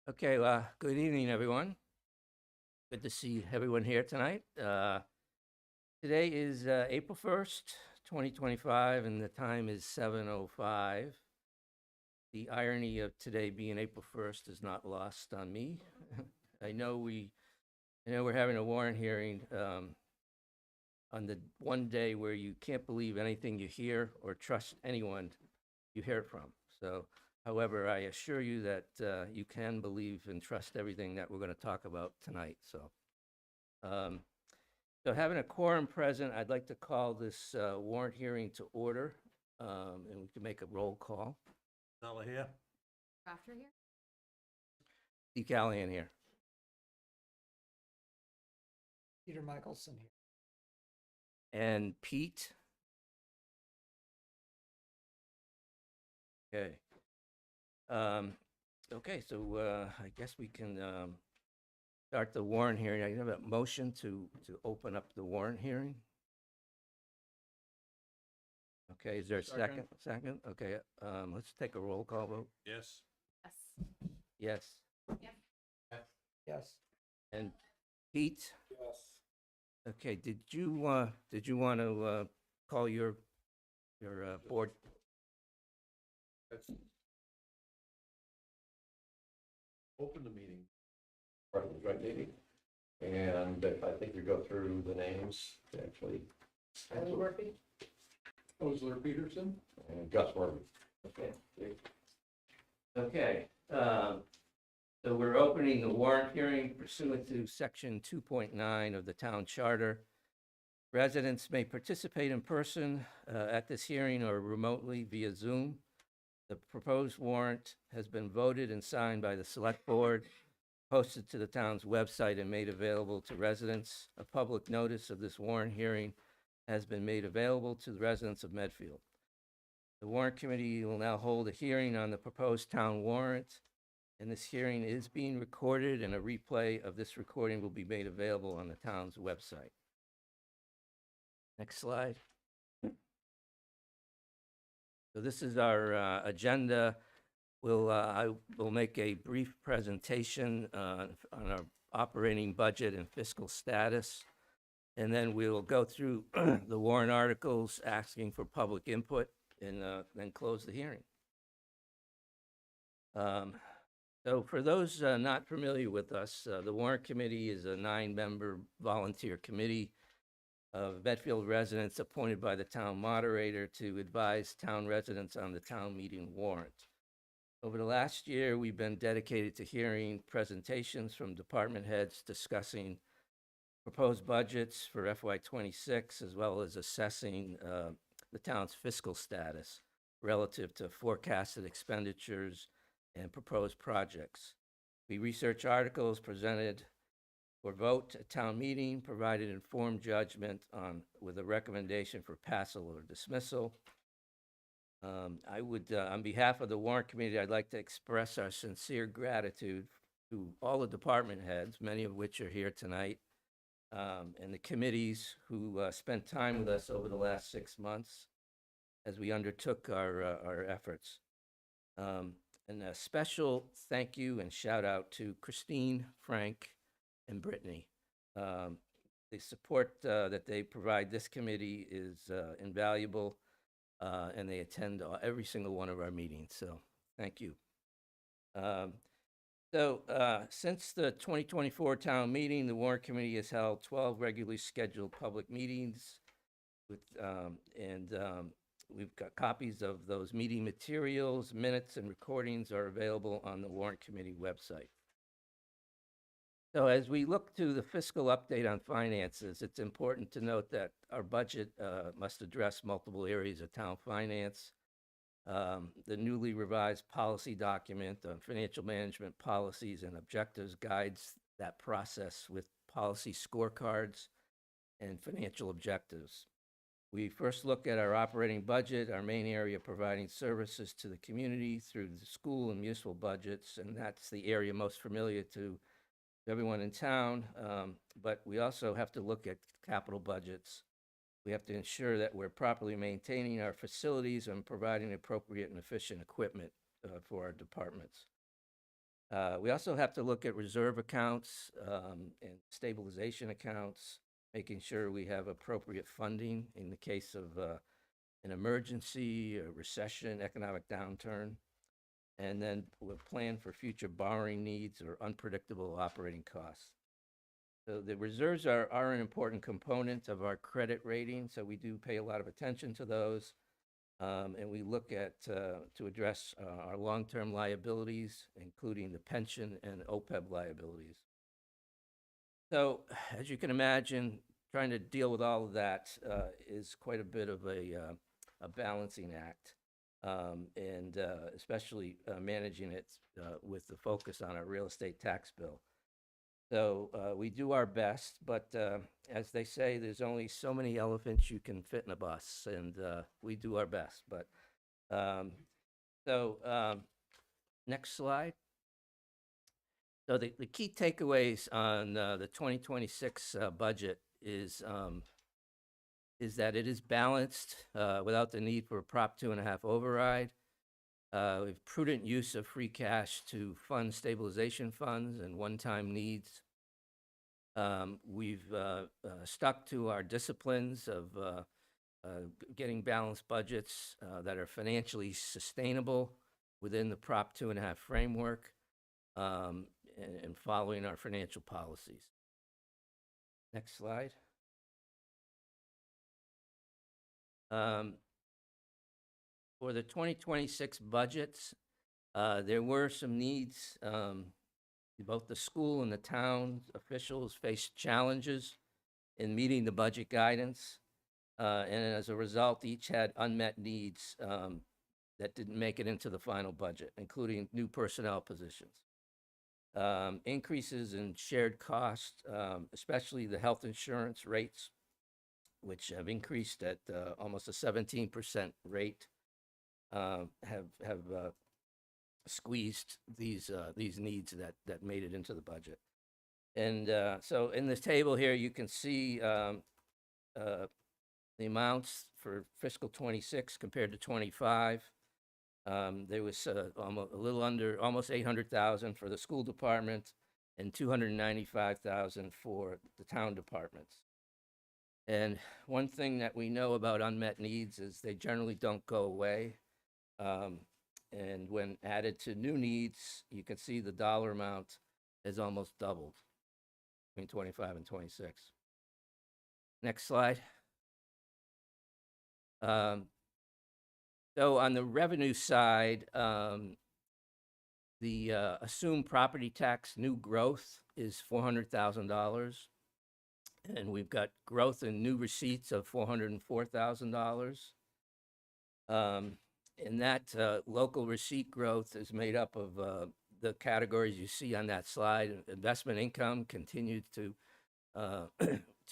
Okay, good evening, everyone. Good to see everyone here tonight. Today is April 1st, 2025, and the time is 7:05. The irony of today being April 1st is not lost on me. I know we're having a warrant hearing on the one day where you can't believe anything you hear or trust anyone you hear it from. So, however, I assure you that you can believe and trust everything that we're going to talk about tonight. Um, so having a quorum present, I'd like to call this warrant hearing to order, and we can make a roll call. Nella here. Crafter here? Steve Callahan here. Peter Michelson here. And Pete. Okay. Okay, so I guess we can start the warrant hearing. I have a motion to open up the warrant hearing. Okay, is there a second? Second? Okay, let's take a roll call vote. Yes. Yes. Yes. Yes. And Pete? Yes. Okay, did you want to call your board? Let's open the meeting. Part of the joint meeting. And I think we go through the names, actually. Murphy? Osler Peterson. And Gus Murphy. Okay. Okay, so we're opening the warrant hearing pursuant to section 2.9 of the town charter. Residents may participate in person at this hearing or remotely via Zoom. The proposed warrant has been voted and signed by the select board, posted to the town's website and made available to residents. A public notice of this warrant hearing has been made available to the residents of Medfield. The warrant committee will now hold a hearing on the proposed town warrant, and this hearing is being recorded, and a replay of this recording will be made available on the town's website. Next slide. So this is our agenda. I will make a brief presentation on our operating budget and fiscal status, and then we will go through the warrant articles asking for public input, and then close the hearing. So for those not familiar with us, the warrant committee is a 9-member volunteer committee of Medfield residents appointed by the town moderator to advise town residents on the town meeting warrant. Over the last year, we've been dedicated to hearing presentations from department heads discussing proposed budgets for FY26, as well as assessing the town's fiscal status relative to forecasted expenditures and proposed projects. We research articles presented for vote at town meeting, provided informed judgment with a recommendation for passel or dismissal. I would, on behalf of the warrant committee, I'd like to express our sincere gratitude to all the department heads, many of which are here tonight, and the committees who spent time with us over the last 6 months as we undertook our efforts. And a special thank you and shout out to Christine, Frank, and Brittany. The support that they provide this committee is invaluable, and they attend every single one of our meetings, so thank you. Since the 2024 town meeting, the warrant committee has held 12 regularly scheduled public meetings with, we've got copies of those meeting materials, minutes, and recordings are available on the warrant committee website. So as we look to the fiscal update on finances, it's important to note that our budget must address multiple areas of town finance. The newly revised policy document on financial management policies and objectives guides that process with policy scorecards and financial objectives. We first look at our operating budget, our main area providing services to the community through the school and municipal budgets, and that's the area most familiar to everyone in town, but we also have to look at capital budgets. We have to ensure that we're properly maintaining our facilities and providing appropriate and efficient equipment for our departments. We also have to look at reserve accounts and stabilization accounts, making sure we have appropriate funding in the case of an emergency, a recession, economic downturn. And then we'll plan for future borrowing needs or unpredictable operating costs. So the reserves are an important component of our credit rating, so we do pay a lot of attention to those. And we look at to address our long-term liabilities, including the pension and OPEB liabilities. So as you can imagine, trying to deal with all of that is quite a bit of a balancing act. And especially managing it with the focus on our real estate tax bill. So we do our best, but as they say, there's only so many elephants you can fit in a bus, and we do our best. But next slide. So the key takeaways on the 2026 budget is that it is balanced without the need for a Prop 2.5 override. We have prudent use of free cash to fund stabilization funds and one-time needs. We've stuck to our disciplines of getting balanced budgets that are financially sustainable within the Prop 2.5 framework and following our financial policies. Next slide. For the 2026 budgets, there were some needs. Both the school and the town officials faced challenges in meeting the budget guidance. And as a result, each had unmet needs that didn't make it into the final budget, including new personnel positions. Increases in shared costs, especially the health insurance rates, which have increased at almost a 17% rate, have squeezed these needs that made it into the budget. And so in this table here, you can see the amounts for fiscal 26 compared to 25. There was almost 800,000 for the school department and 295,000 for the town departments. And one thing that we know about unmet needs is they generally don't go away. And when added to new needs, you can see the dollar amount has almost doubled between 25 and 26. Next slide. So on the revenue side, the assumed property tax new growth is $400,000. And we've got growth in new receipts of $404,000. And that local receipt growth is made up of the categories you see on that slide. Investment income continued to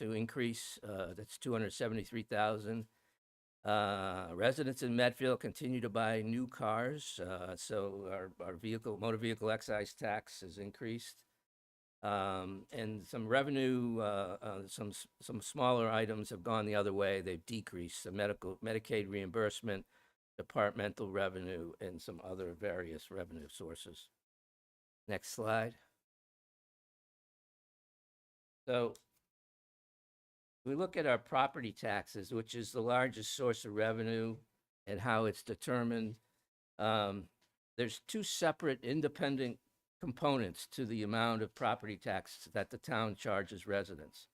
increase. That's $273,000. Residents in Medfield continue to buy new cars, so our motor vehicle excise tax has increased. And some revenue, some smaller items have gone the other way. They've decreased. The Medicaid reimbursement, departmental revenue, and some other various revenue sources. Next slide. So we look at our property taxes, which is the largest source of revenue, and how it's determined. There's two separate independent components to the amount of property tax that the town charges residents.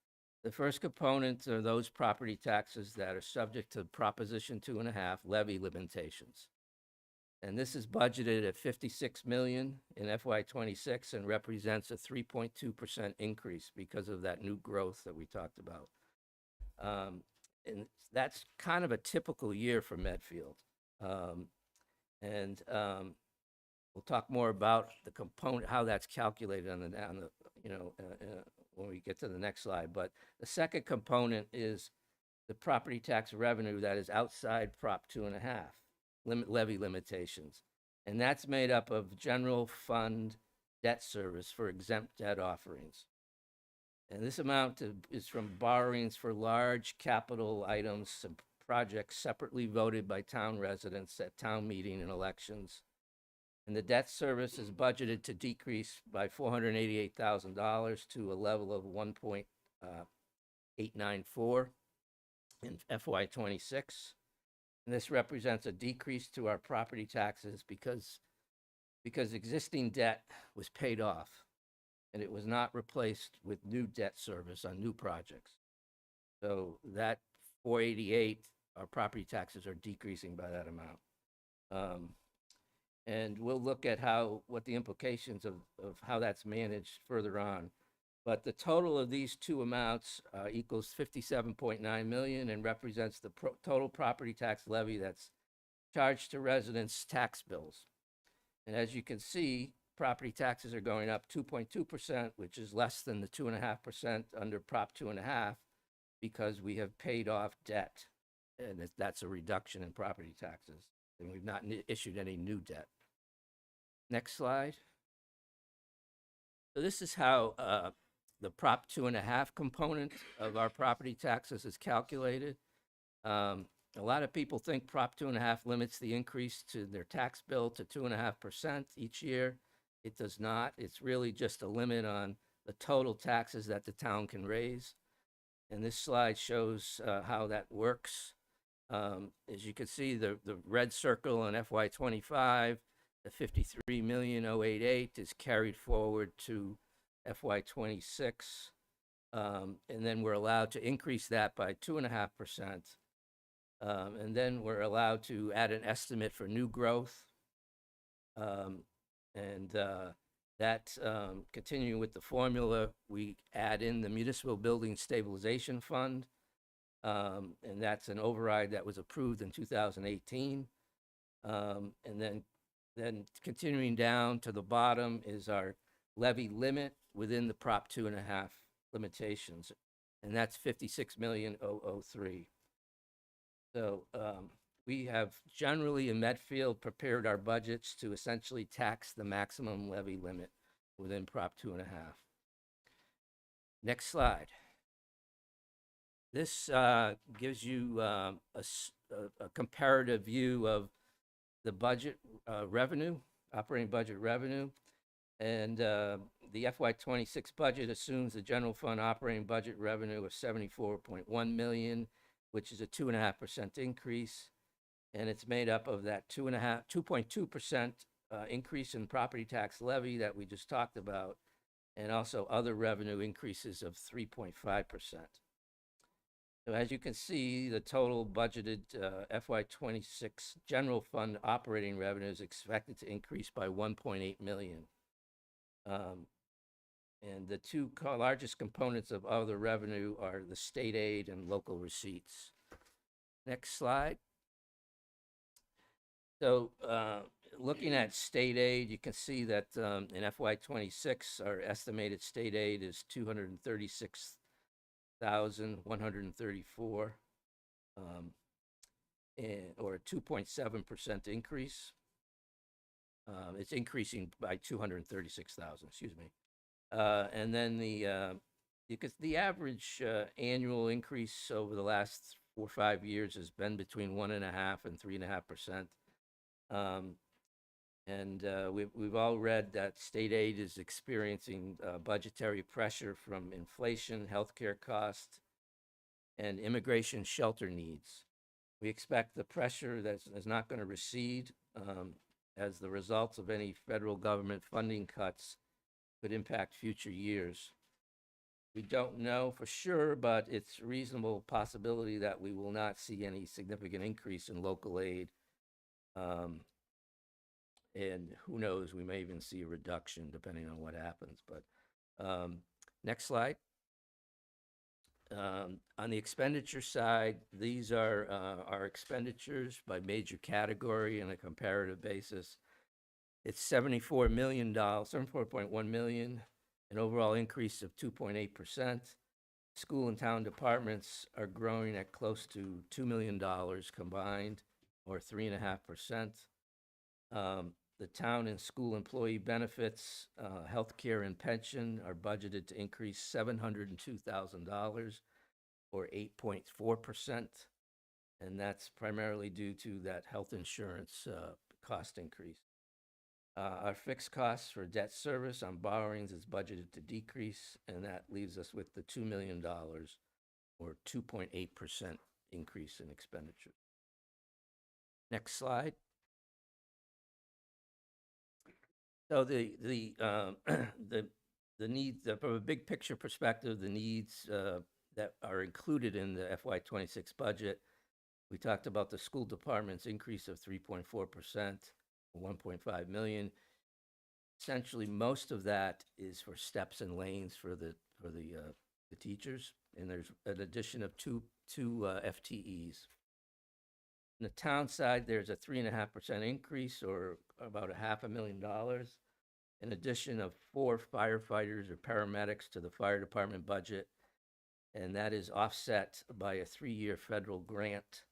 The first component are those property taxes that are subject to Proposition 2.5 levy limitations. And this is budgeted at $56 million in FY26 and represents a 3.2% increase because of that new growth that we talked about. And that's kind of a typical year for Medfield. We'll talk more about the component, how that's calculated on the when we get to the next slide. But the second component is the property tax revenue that is outside Prop 2.5 levy limitations. And that's made up of general fund debt service for exempt debt offerings. And this amount is from borrowings for large capital items and projects separately voted by town residents at town meeting and elections. And the debt service is budgeted to decrease by $488,000 to a level of 1.894 in FY '26. And this represents a decrease to our property taxes because existing debt was paid off and it was not replaced with new debt service on new projects. So that 488, our property taxes are decreasing by that amount. And we'll look at what the implications of how that's managed further on. But the total of these two amounts equals 57.9 million and represents the total property tax levy that's charged to residents' tax bills. And as you can see, property taxes are going up 2.2%, which is less than the 2.5% under Prop 2.5, because we have paid off debt, and that's a reduction in property taxes, and we've not issued any new debt. Next slide. So this is how the Prop 2.5 component of our property taxes is calculated. A lot of people think Prop 2.5 limits the increase to their tax bill to 2.5% each year. It does not. It's really just a limit on the total taxes that the town can raise. And this slide shows how that works. As you can see, the red circle in FY '25, the 53,088 is carried forward to FY '26. And then we're allowed to increase that by 2.5%. And then we're allowed to add an estimate for new growth. Continuing with the formula, we add in the Municipal Building Stabilization Fund, and that's an override that was approved in 2018. And then continuing down to the bottom is our levy limit within the Prop 2.5 limitations, and that's 56,003. So we have generally in Medfield prepared our budgets to essentially tax the maximum levy limit within Prop 2.5. Next slide. This gives you a comparative view of the budget revenue, operating budget revenue. And the FY '26 budget assumes the general fund operating budget revenue of 74.1 million, which is a 2.5% increase. And it's made up of that 2.2% increase in property tax levy that we just talked about, and also other revenue increases of 3.5%. So as you can see, the total budgeted FY '26 general fund operating revenue is expected to increase by 1.8 million. And the two largest components of other revenue are the state aid and local receipts. Next slide. So looking at state aid, you can see that in FY '26, our estimated state aid is 236,134, or a 2.7% increase. It's increasing by 236,000, excuse me. And then the average annual increase over the last 4 or 5 years has been between 1.5% and 3.5%. We've all read that state aid is experiencing budgetary pressure from inflation, healthcare costs, and immigration shelter needs. We expect the pressure is not going to recede as the results of any federal government funding cuts could impact future years. We don't know for sure, but it's a reasonable possibility that we will not see any significant increase in local aid. And who knows, we may even see a reduction depending on what happens. But next slide. On the expenditure side, these are our expenditures by major category on a comparative basis. It's $74.1 million, an overall increase of 2.8%. School and town departments are growing at close to $2 million combined, or 3.5%. The town and school employee benefits, healthcare and pension are budgeted to increase $702,000, or 8.4%. And that's primarily due to that health insurance cost increase. Our fixed costs for debt service on borrowings is budgeted to decrease, and that leaves us with the $2 million or 2.8% increase in expenditure. Next slide. So the needs, from a big picture perspective, the needs that are included in the FY26 budget, we talked about the school department's increase of 3.4%, 1.5 million. Essentially, most of that is for steps and lanes for the teachers, and there's an addition of two FTEs. On the town side, there's a 3.5% increase, or about $500,000. An addition of 4 firefighters or paramedics to the fire department budget, and that is offset by a 3-year federal grant.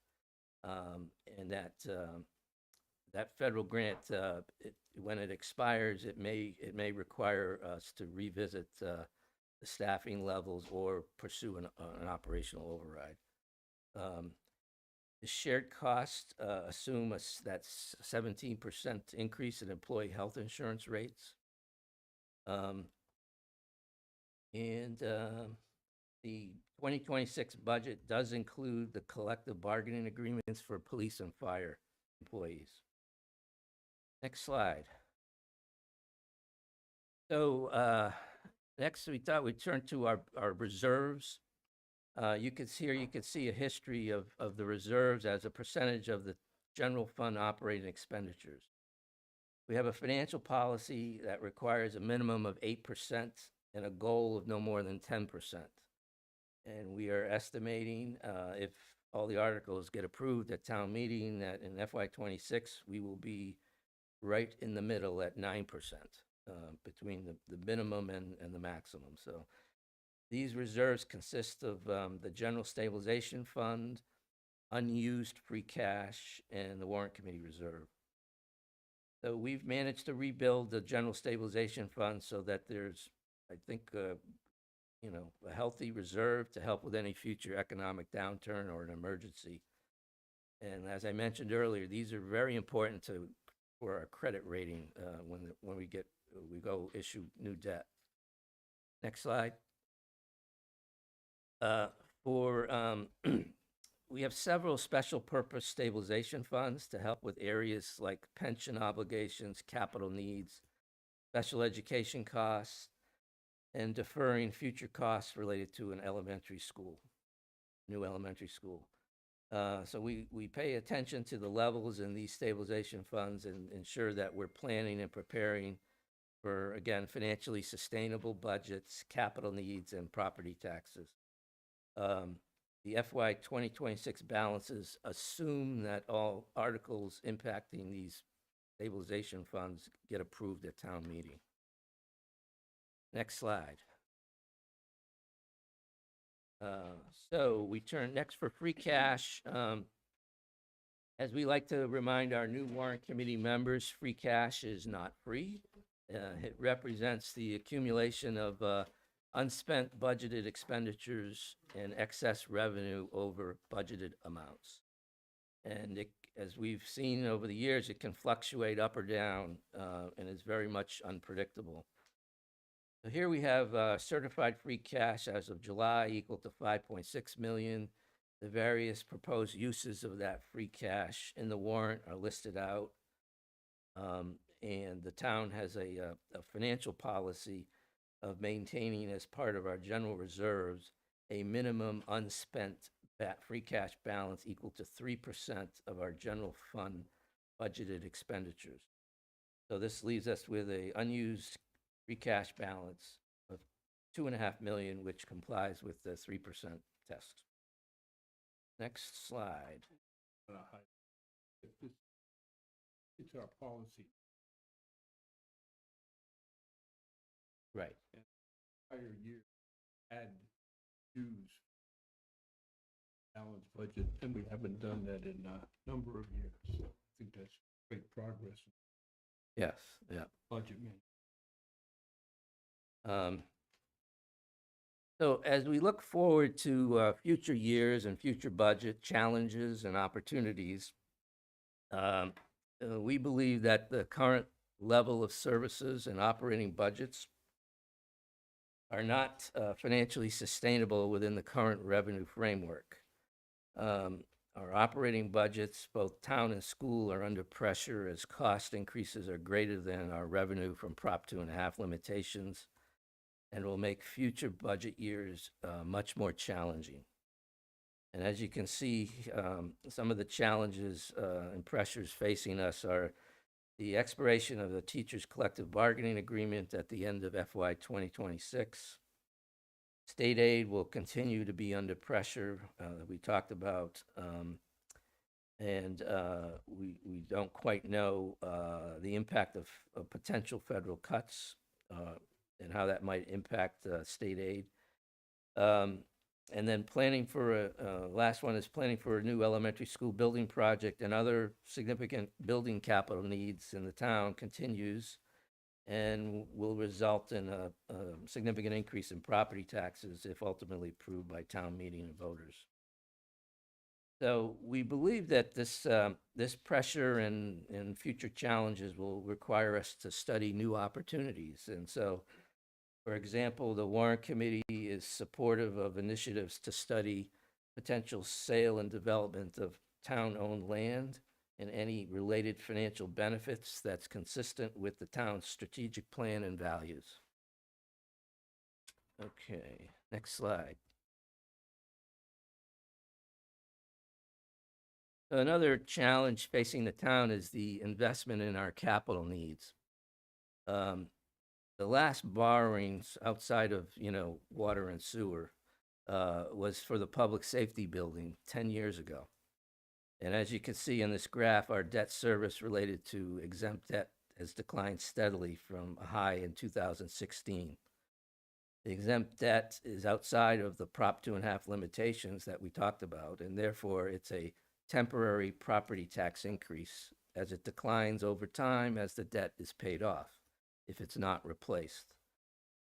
And that federal grant, when it expires, it may require us to revisit the staffing levels or pursue an operational override. The shared costs assume that 17% increase in employee health insurance rates. The 2026 budget does include the collective bargaining agreements for police and fire employees. Next slide. So next, we thought we'd turn to our reserves. You can see a history of the reserves as a percentage of the general fund operating expenditures. We have a financial policy that requires a minimum of 8% and a goal of no more than 10%. And we are estimating, if all the articles get approved at town meeting, that in FY26, we will be right in the middle at 9%, between the minimum and the maximum. So these reserves consist of the General Stabilization Fund, unused free cash, and the Warrant Committee Reserve. So we've managed to rebuild the General Stabilization Fund so that there's, I think, a healthy reserve to help with any future economic downturn or an emergency. And as I mentioned earlier, these are very important for our credit rating when we go issue new debt. Next slide. We have several special purpose stabilization funds to help with areas like pension obligations, capital needs, special education costs, and deferring future costs related to an elementary school, new elementary school. So we pay attention to the levels in these stabilization funds and ensure that we're planning and preparing for, again, financially sustainable budgets, capital needs, and property taxes. The FY 2026 balances assume that all articles impacting these stabilization funds get approved at town meeting. Next slide. So we turn next for free cash. As we like to remind our new warrant committee members, free cash is not free. It represents the accumulation of unspent budgeted expenditures and excess revenue over budgeted amounts. And as we've seen over the years, it can fluctuate up or down and is very much unpredictable. So here we have certified free cash as of July equal to 5.6 million. The various proposed uses of that free cash in the warrant are listed out. And the town has a financial policy of maintaining, as part of our general reserves, a minimum unspent free cash balance equal to 3% of our general fund budgeted expenditures. So this leaves us with an unused free cash balance of $2.5 million, which complies with the 3% test. Next slide. It's our policy. Right. Prior year add dues balanced budget, and we haven't done that in a number of years. So I think that's great progress. Yes. Yeah. Budget man. So as we look forward to future years and future budget challenges and opportunities, we believe that the current level of services and operating budgets are not financially sustainable within the current revenue framework. Our operating budgets, both town and school, are under pressure as cost increases are greater than our revenue from Prop 2.5 limitations, and will make future budget years much more challenging. And as you can see, some of the challenges and pressures facing us are the expiration of the teachers' collective bargaining agreement at the end of FY 2026. State aid will continue to be under pressure, that we talked about, and we don't quite know the impact of potential federal cuts and how that might impact state aid. And then planning for last one is planning for a new elementary school building project and other significant building capital needs in the town continues and will result in a significant increase in property taxes if ultimately approved by town meeting and voters. So we believe that this pressure and future challenges will require us to study new opportunities. And so, for example, the Warrant Committee is supportive of initiatives to study potential sale and development of town-owned land and any related financial benefits that's consistent with the town's strategic plan and values. Okay, next slide. Another challenge facing the town is the investment in our capital needs. The last borrowings outside of, water and sewer was for the public safety building 10 years ago. And as you can see in this graph, our debt service related to exempt debt has declined steadily from a high in 2016. The exempt debt is outside of the Prop 2.5 limitations that we talked about, and therefore it's a temporary property tax increase as it declines over time as the debt is paid off, if it's not replaced.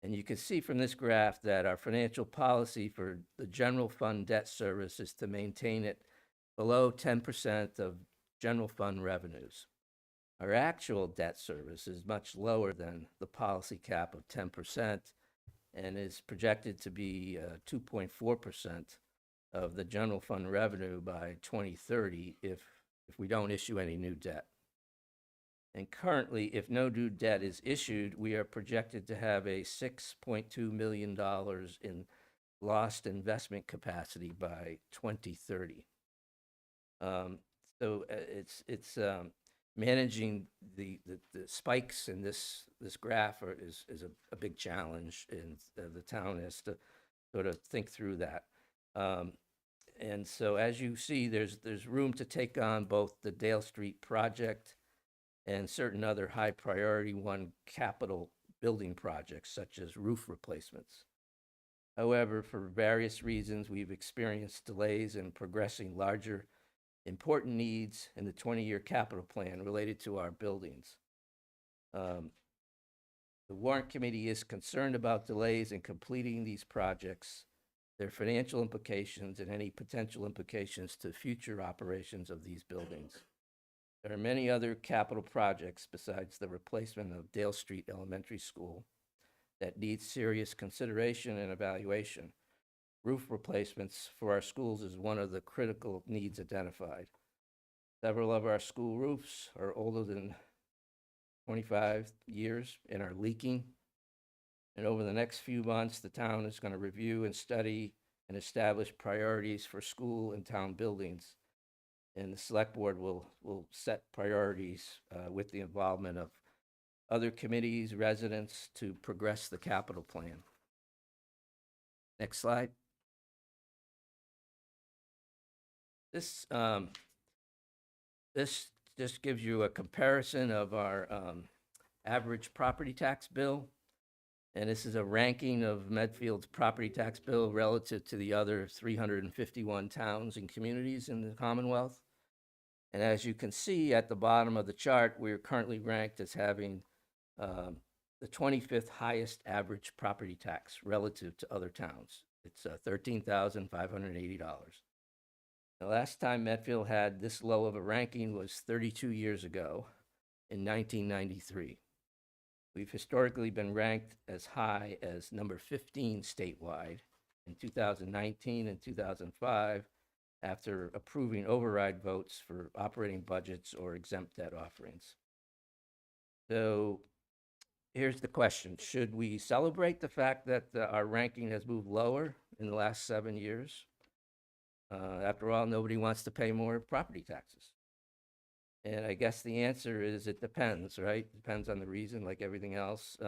And you can see from this graph that our financial policy for the general fund debt service is to maintain it below 10% of general fund revenues. Our actual debt service is much lower than the policy cap of 10% and is projected to be 2.4% of the general fund revenue by 2030 if we don't issue any new debt. And currently, if no new debt is issued, we are projected to have a $6.2 million in lost investment capacity by 2030. So it's managing the spikes in this graph is a big challenge, and the town has to sort of think through that. And so as you see, there's room to take on both the Dale Street project and certain other high priority capital building projects such as roof replacements. However, for various reasons, we've experienced delays in progressing larger important needs in the 20-year capital plan related to our buildings. The Warrant Committee is concerned about delays in completing these projects, their financial implications, and any potential implications to future operations of these buildings. There are many other capital projects besides the replacement of Dale Street Elementary School that need serious consideration and evaluation. Roof replacements for our schools is one of the critical needs identified. Several of our school roofs are older than 25 years and are leaking. And over the next few months, the town is going to review and study and establish priorities for school and town buildings. And the select board will set priorities with the involvement of other committees, residents, to progress the capital plan. Next slide. This just gives you a comparison of our average property tax bill. And this is a ranking of Medfield's property tax bill relative to the other 351 towns and communities in the Commonwealth. And as you can see at the bottom of the chart, we're currently ranked as having the 25th highest average property tax relative to other towns. It's $13,580. The last time Medfield had this low of a ranking was 32 years ago, in 1993. We've historically been ranked as high as number 15 statewide in 2019 and 2005 after approving override votes for operating budgets or exempt debt offerings. So here's the question. Should we celebrate the fact that our ranking has moved lower in the last 7 years? After all, nobody wants to pay more property taxes. And I guess the answer is it depends, right? Depends on the reason, like everything else.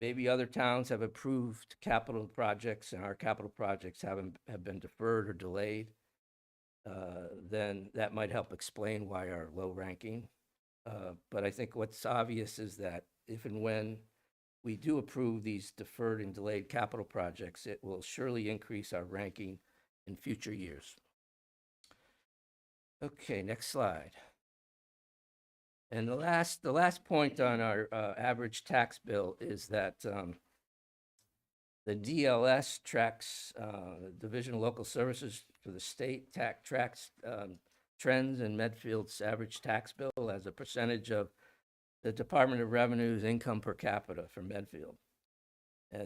Maybe other towns have approved capital projects and our capital projects have been deferred or delayed. Then that might help explain why our low ranking. But I think what's obvious is that if and when we do approve these deferred and delayed capital projects, it will surely increase our ranking in future years. Okay, next slide. And the last point on our average tax bill is that the DLS tracks, Division of Local Services for the state, tracks trends in Medfield's average tax bill as a percentage of the Department of Revenue's income per capita for Medfield.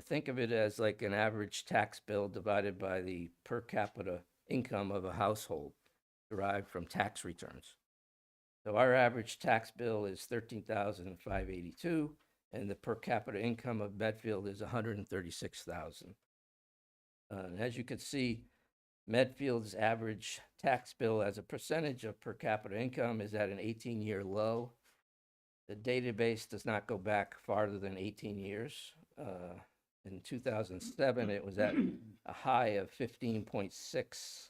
Think of it as like an average tax bill divided by the per capita income of a household derived from tax returns. So our average tax bill is $13,582, and the per capita income of Medfield is $136,000. And as you can see, Medfield's average tax bill as a percentage of per capita income is at an 18-year low. The database does not go back farther than 18 years. In 2007, it was at a high of 15.6,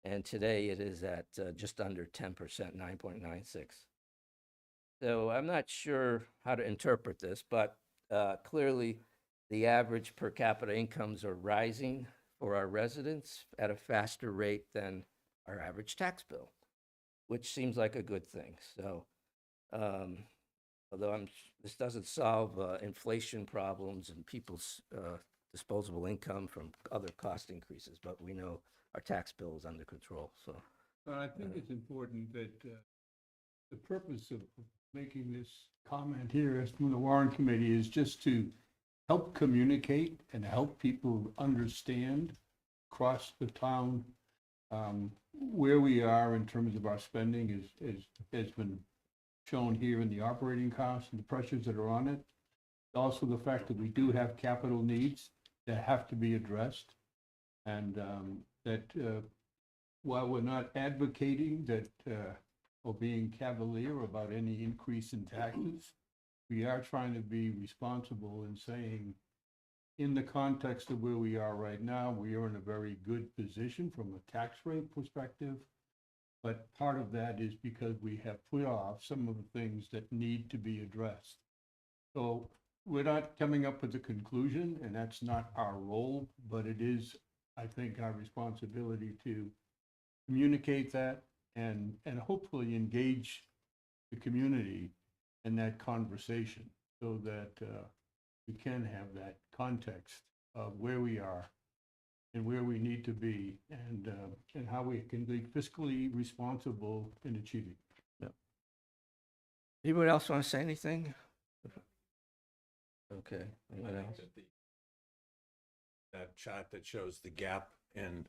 and today it is at just under 10%, 9.96. So I'm not sure how to interpret this, but clearly the average per capita incomes are rising for our residents at a faster rate than our average tax bill, which seems like a good thing. So although this doesn't solve inflation problems and people's disposable income from other cost increases, but we know our tax bill is under control. So I think it's important that the purpose of making this comment here as from the Warrant Committee is just to help communicate and help people understand across the town where we are in terms of our spending has been shown here in the operating costs and the pressures that are on it. Also the fact that we do have capital needs that have to be addressed, and that while we're not advocating that or being cavalier about any increase in taxes, we are trying to be responsible in saying, in the context of where we are right now, we are in a very good position from a tax rate perspective. But part of that is because we have put off some of the things that need to be addressed. So we're not coming up with a conclusion, and that's not our role, but it is, I think, our responsibility to communicate that and hopefully engage the community in that conversation so that we can have that context of where we are and where we need to be, and how we can be fiscally responsible in achieving. yeah. Anybody else want to say anything? Okay. I Anyone think else? that that chart that shows the gap in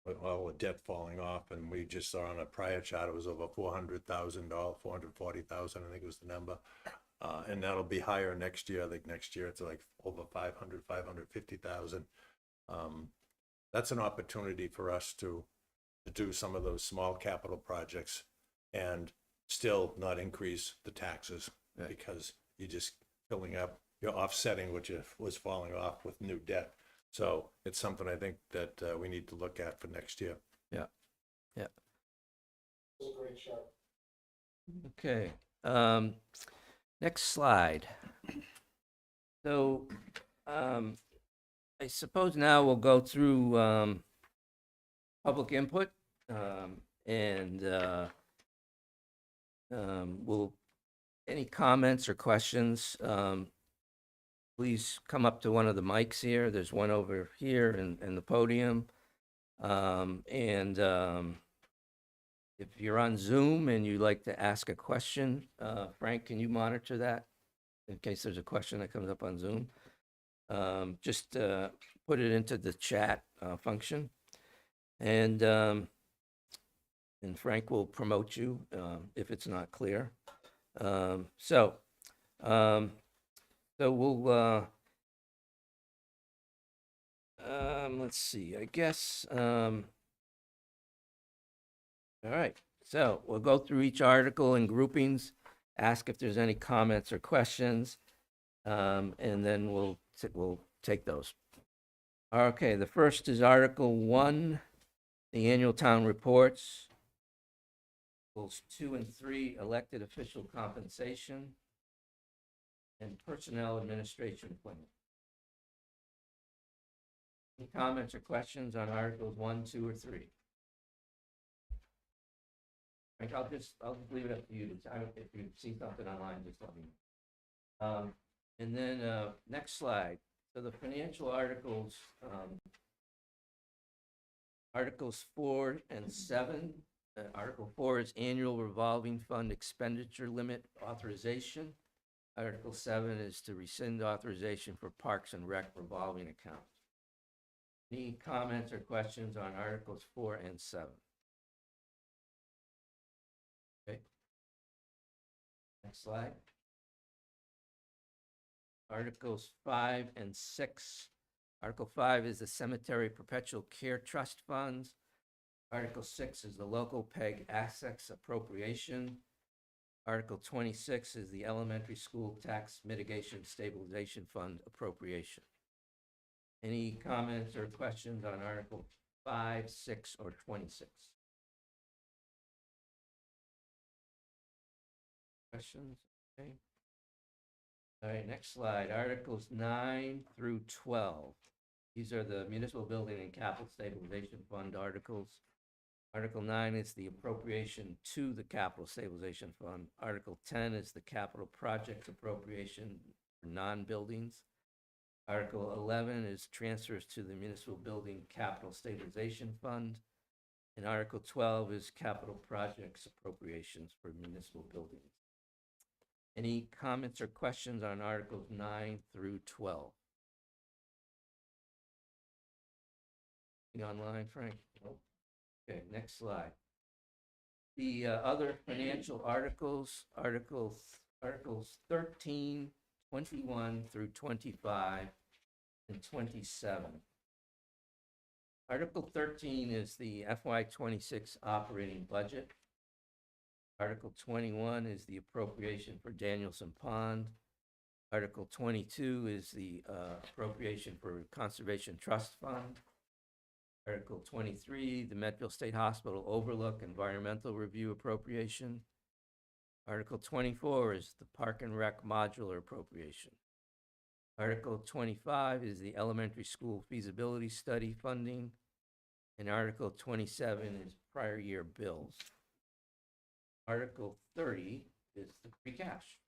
with all the debt falling off, and we just saw on a prior chart, it was over $400,000, 440,000, I think was the number. And that'll be higher next year. I think next year it's like over 550,000. That's an opportunity for us to do some of those small capital projects and still not increase the taxes, Right. because you're just filling up, you're offsetting what was falling off with new debt. So it's something I think that we need to look at for next year. Yeah. Yeah. Great shot. Okay. Next slide. So I suppose now we'll go through public input, and any comments or questions, please come up to one of the mics here. There's one over here in the podium. If you're on Zoom and you'd like to ask a question, Frank, can you monitor that in case there's a question that comes up on Zoom? Just put it into the chat function, and Frank will promote you if it's not clear. So we'll let's see. I guess. All right, so we'll go through each article in groupings, ask if there's any comments or questions, and then we'll take those. Okay, the first is Article 1, the annual town reports. Articles 2 and 3, elected official compensation and personnel administration plan. Any comments or questions on Articles 1, 2, or 3? Frank, I'll just leave it up to you. If you see something online, just let me know. And then next slide. So the financial articles, Articles 4 and 7. Article 4 is annual revolving fund expenditure limit authorization. Article 7 is to rescind authorization for Parks and Rec revolving account. Any comments or questions on Articles 4 and 7? Okay. Next slide. Articles 5 and 6. Article 5 is the Cemetery Perpetual Care Trust Funds. Article 6 is the local PEG assets appropriation. Article 26 is the Elementary School Tax Mitigation Stabilization Fund appropriation. Any comments or questions on Article 5, 6, or 26? Questions? Okay. All right, next slide. Articles 9 through 12. These are the Municipal Building and Capital Stabilization Fund articles. Article 9 is the appropriation to the Capital Stabilization Fund. Article 10 is the capital projects appropriation for non-buildings. Article 11 is transfers to the Municipal Building Capital Stabilization Fund. And Article 12 is capital projects appropriations for municipal buildings. Any comments or questions on Articles 9 through 12? Online, Frank? Nope. Okay, next slide. The other financial articles, Articles 13, 21 through 25, and 27. Article 13 is the FY26 operating budget. Article 21 is the appropriation for Danielson Pond. Article 22 is the appropriation for Conservation Trust Fund. Article 23, the Medfield State Hospital Overlook Environmental Review Appropriation. Article 24 is the Park and Rec Modular Appropriation. Article 25 is the Elementary School Feasibility Study funding. And Article 27 is prior year bills. Article 30 is the free cash.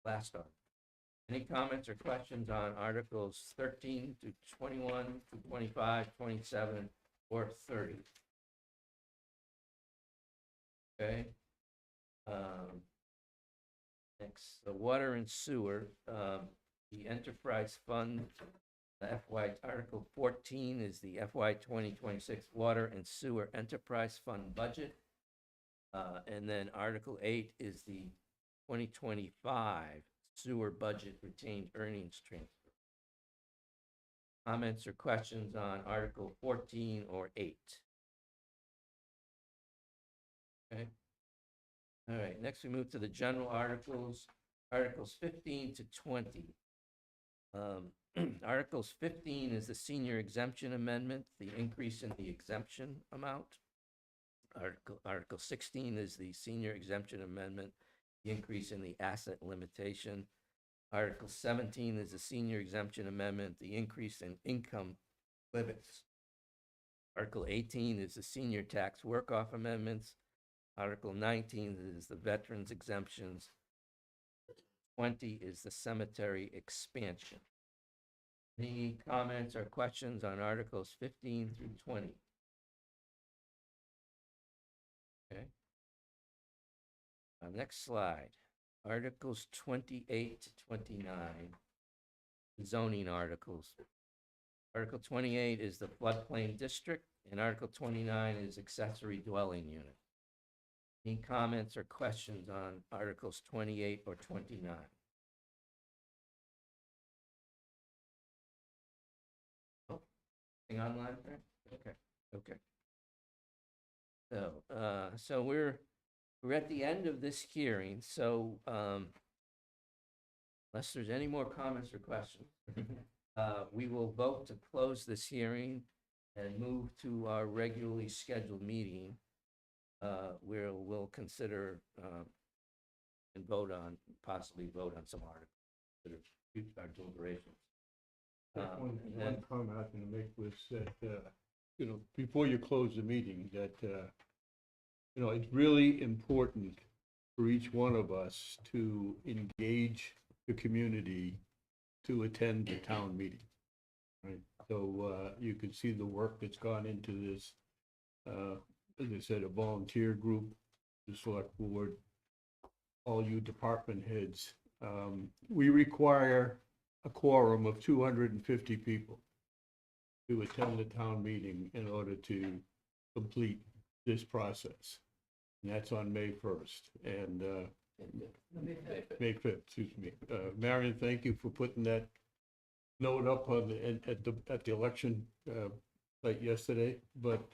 Last article. Any comments or questions on Articles 13 to 21 to 25, 27, or 30? Okay. Next, the water and sewer, the enterprise fund, the Article 14 is the FY 2026 water and sewer enterprise fund budget. And then Article 8 is the 2025 sewer budget retained earnings transfer. Comments or questions on Article 14 or 8? Okay. All right, next we move to the general articles, Articles 15 to 20. Articles 15 is the senior exemption amendment, the increase in the exemption amount. Article 16 is the senior exemption amendment, the increase in the asset limitation. Article 17 is the senior exemption amendment, the increase in income limits. Article 18 is the senior tax work-off amendments. Article 19 is the veterans exemptions. 20 is the cemetery expansion. Any comments or questions on Articles 15 through 20? Okay. Next slide. Articles 28 to 29, zoning articles. Article 28 is the floodplain district, and Article 29 is accessory dwelling unit. Any comments or questions on Articles 28 or 29? Oh, anything online there? Okay, okay. So we're at the end of this hearing, so unless there's any more comments or questions, we will vote to close this hearing and move to our regularly scheduled meeting, where we'll consider and possibly vote on some articles that are our deliberations. One And then- comment I was going to make was that, before you close the meeting, that, it's really important for each one of us to engage the community to attend the town meeting. Right, so you can see the work that's gone into this. As I said, a volunteer group, the select board, all you department heads. We require a quorum of 250 people to attend the town meeting in order to complete this process. And that's on May 1st and May 5th, excuse me. Marion, thank you for putting that note up on at the election site yesterday. But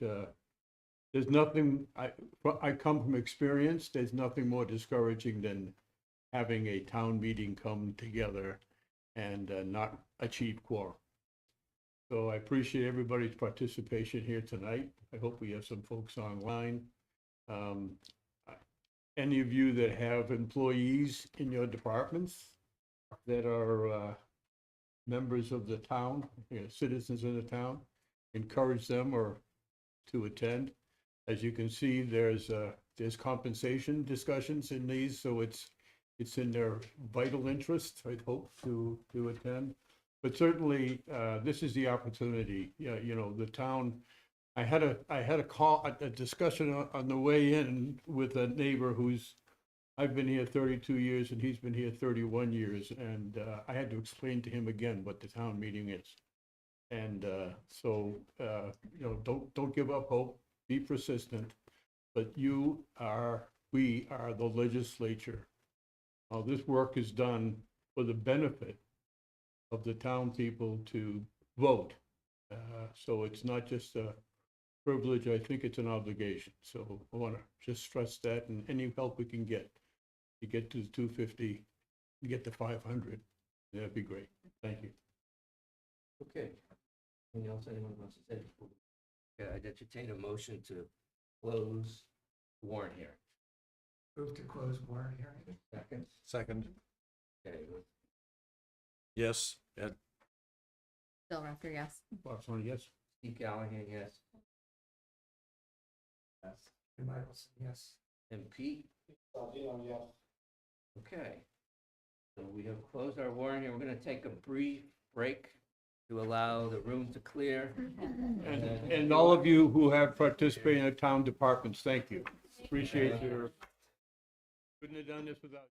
there's nothing, I come from experience, there's nothing more discouraging than having a town meeting come together and not achieve quorum. So I appreciate everybody's participation here tonight. I hope we have some folks online. Any of you that have employees in your departments that are members of the town, citizens of the town, encourage them to attend. As you can see, there's compensation discussions in these, so it's in their vital interest, I'd hope, to attend. But certainly, this is the opportunity. The town. I had a discussion on the way in with a neighbor I've been here 32 years and he's been here 31 years, and I had to explain to him again what the town meeting is. And so don't give up hope. Be persistent. But we are the legislature. This work is done for the benefit of the town people to vote. So it's not just a privilege, I think it's an obligation. So I want to just stress that, and any help we can get to get to the 250, to get to 500, that'd be great. Thank you. Okay. Anything else anyone wants to say? Okay, I'd entertain a motion to close the warrant hearing. Move to close warrant hearing. Second? Second, Okay, yes, Ed, Bill Rafter, yes. Boxon, yes? Steve Callahan, yes. Yes. And Michelson, yes. And Pete? Salvino, yes. Okay. So we have closed our warrant here. We're going to take a brief break to allow the room to clear. And all of you who have participated in the town departments, thank you. Appreciate your, couldn't have done this without you.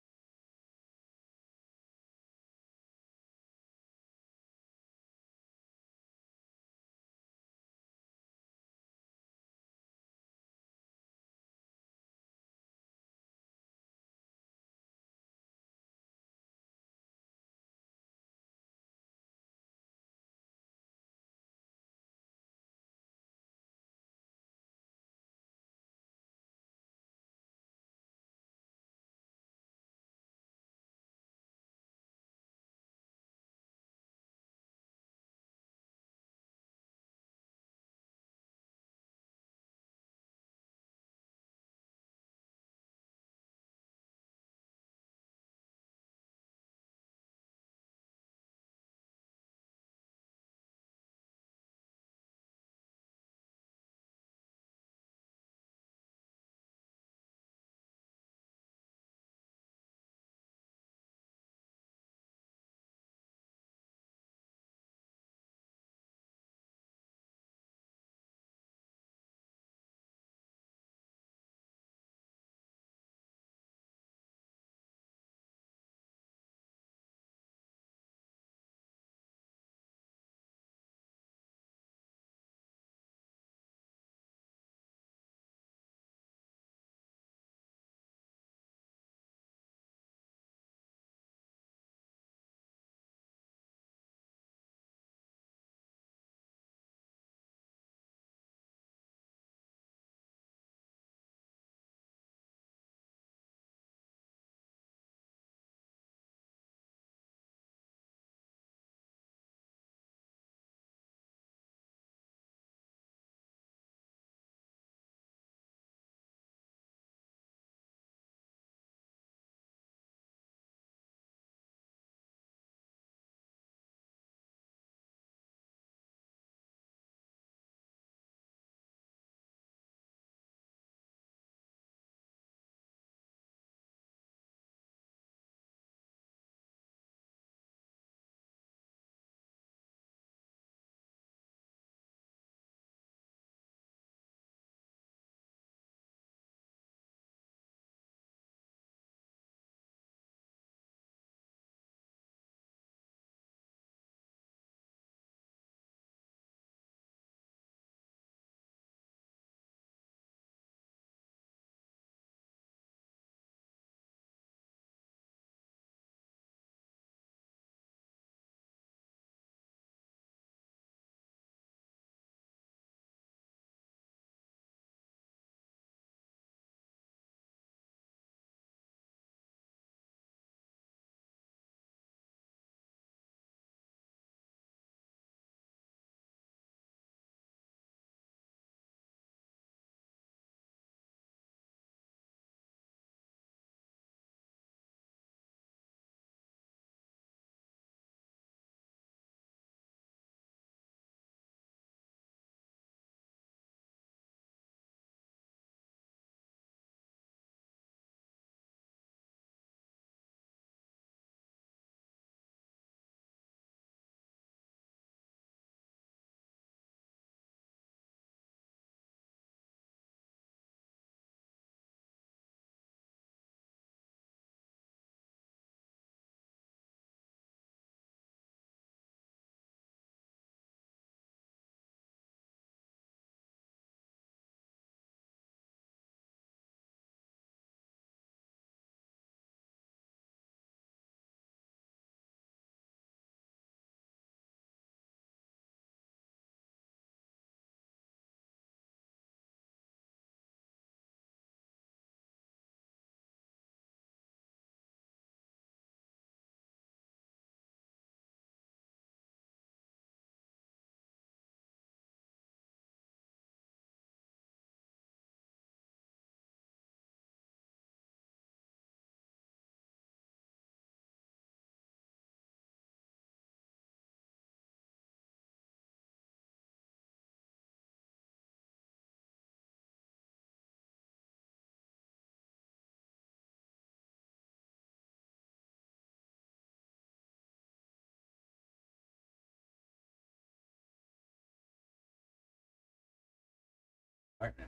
Right now.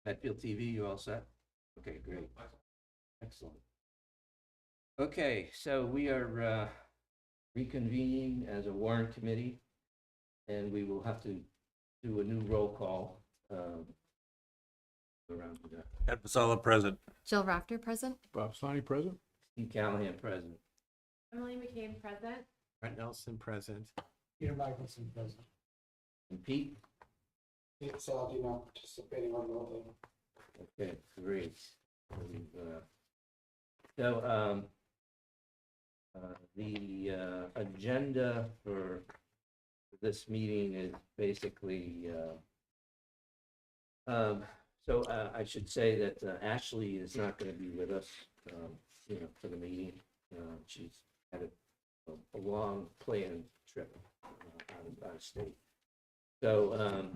Medfield TV, you all set? Okay, great. Excellent. Okay, so we are reconvening as a warrant committee, and we will have to do a new roll call around the Ed Pasala present. Jill Rafter, present. Bob Sani present? Steve Callahan president. Emily McCain, present. Brent Nelson, present. Peter Michelson, present. And Pete? Pete Saladino, participating remotely. Okay, great. So, the agenda for this meeting is basically, I should say that Ashley is not going to be with us, for the meeting. She's had a long planned trip out of state. So,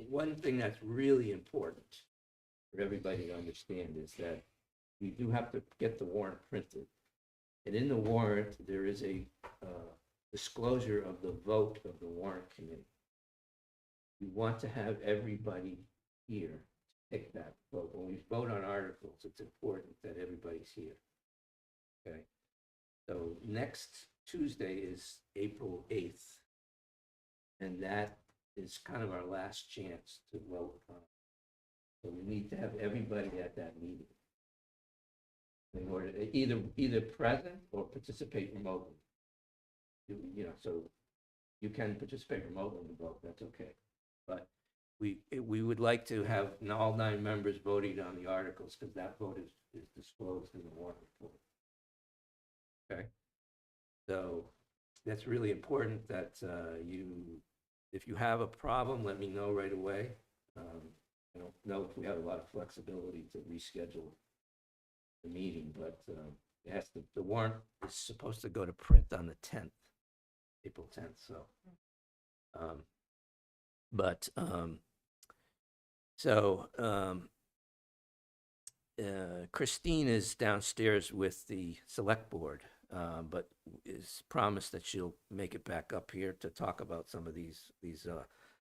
one thing that's really important for everybody to understand is that we do have to get the warrant printed. And in the warrant, there is a disclosure of the vote of the warrant committee. We want to have everybody here to take that vote. When we vote on articles, it's important that everybody's here. Okay? So next Tuesday is April 8th. And that is kind of our last chance to vote on. So we need to have everybody at that meeting in order to either present or participate remotely. So you can participate remotely in the vote, that's okay. But we would like to have all 9 members voting on the articles, because that vote is disclosed in the warrant report. Okay? So that's really important that if you have a problem, let me know right away. I don't know if we have a lot of flexibility to reschedule the meeting, but the warrant is supposed to go to print on the 10th, April 10th. Christine is downstairs with the select board, but is promised that she'll make it back up here to talk about some of these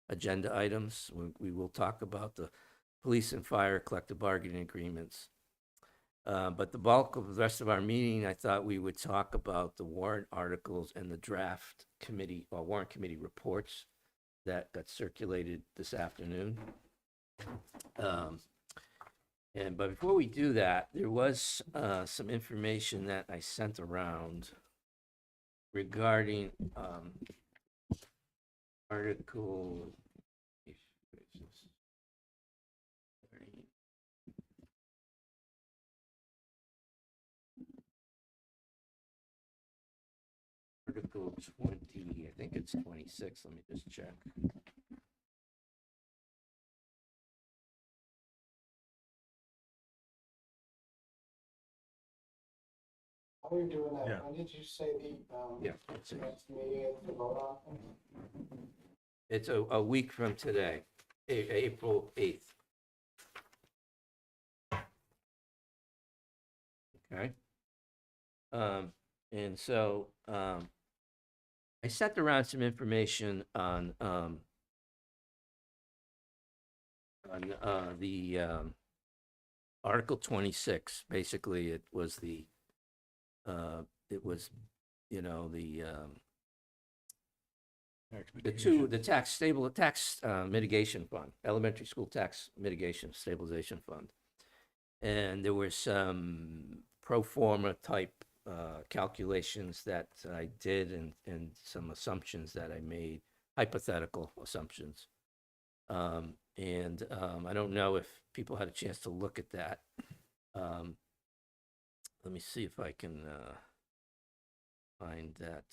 agenda items. We will talk about the police and fire collective bargaining agreements. But the bulk of the rest of our meeting, I thought we would talk about the warrant articles and the draft committee or warrant committee reports that got circulated this afternoon. But before we do that, there was some information that I sent around regarding Article Article 20, I think it's 26. Let me just check. While you're doing Yeah. that, when did you say the, Yeah, it's next meeting is to vote on? It's a week from today, April 8th. Okay. And so I sent around some information on the Article 26. Basically, it was the tax mitigation fund, elementary school tax mitigation stabilization fund. And there were some pro forma type calculations that I did and some assumptions that I made, hypothetical assumptions. I don't know if people had a chance to look at that. Let me see if I can find that.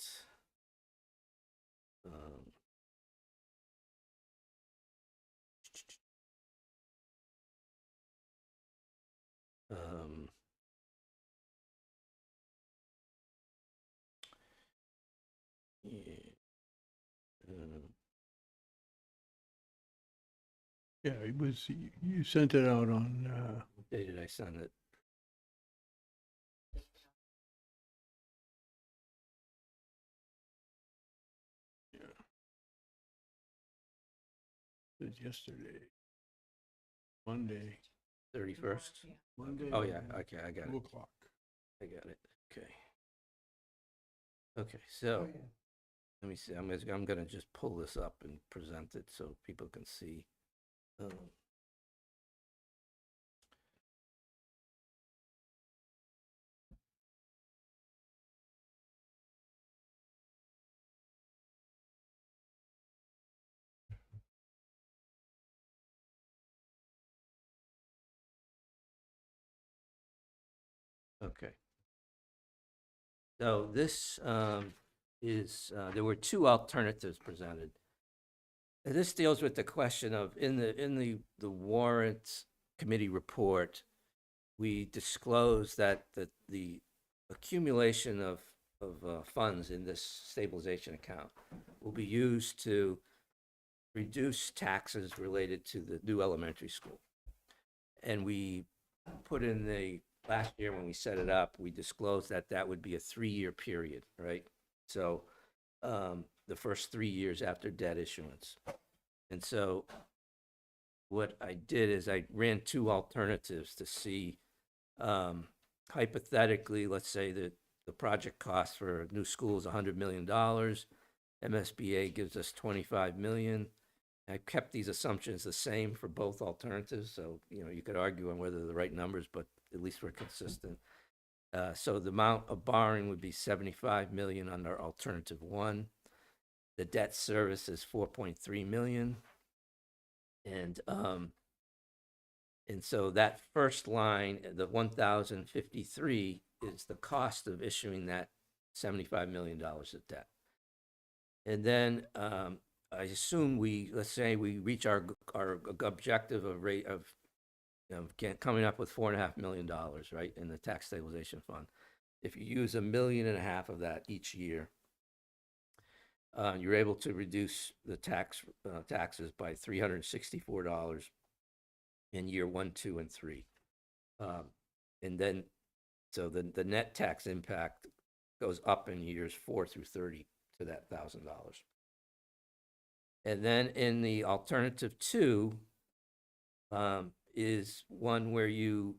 Yeah, it was, you sent it out on, What day did I send it? It's yesterday. Monday. 31st? Monday. Oh, yeah, okay, I got 2 it. o'clock. I got it. Okay. Okay, Oh, so yeah. let me see. I'm gonna just pull this up and present it so people can see. Okay. So this there were two alternatives presented. And this deals with the question of, in the warrant committee report, we disclosed that the accumulation of funds in this stabilization account will be used to reduce taxes related to the new elementary school. And we put in last year when we set it up, we disclosed that that would be a 3-year period, right? So the first 3 years after debt issuance. And so what I did is I ran two alternatives to see, hypothetically, let's say that the project cost for a new school is $100 million. MSBA gives us 25 million. I kept these assumptions the same for both alternatives, so, you could argue on whether they're the right numbers, but at least we're consistent. So the amount of borrowing would be 75 million under alternative one. The debt service is 4.3 million. And so that first line, the 1,053, is the cost of issuing that $75 million of debt. And then I assume let's say we reach our objective of rate of coming up with $4.5 million, right, in the tax stabilization fund. If you use $1.5 million of that each year, you're able to reduce the taxes by $364 in year 1, 2, and 3. And then, so the net tax impact goes up in years 4 through 30 to that $1,000. And then in the alternative two is one where you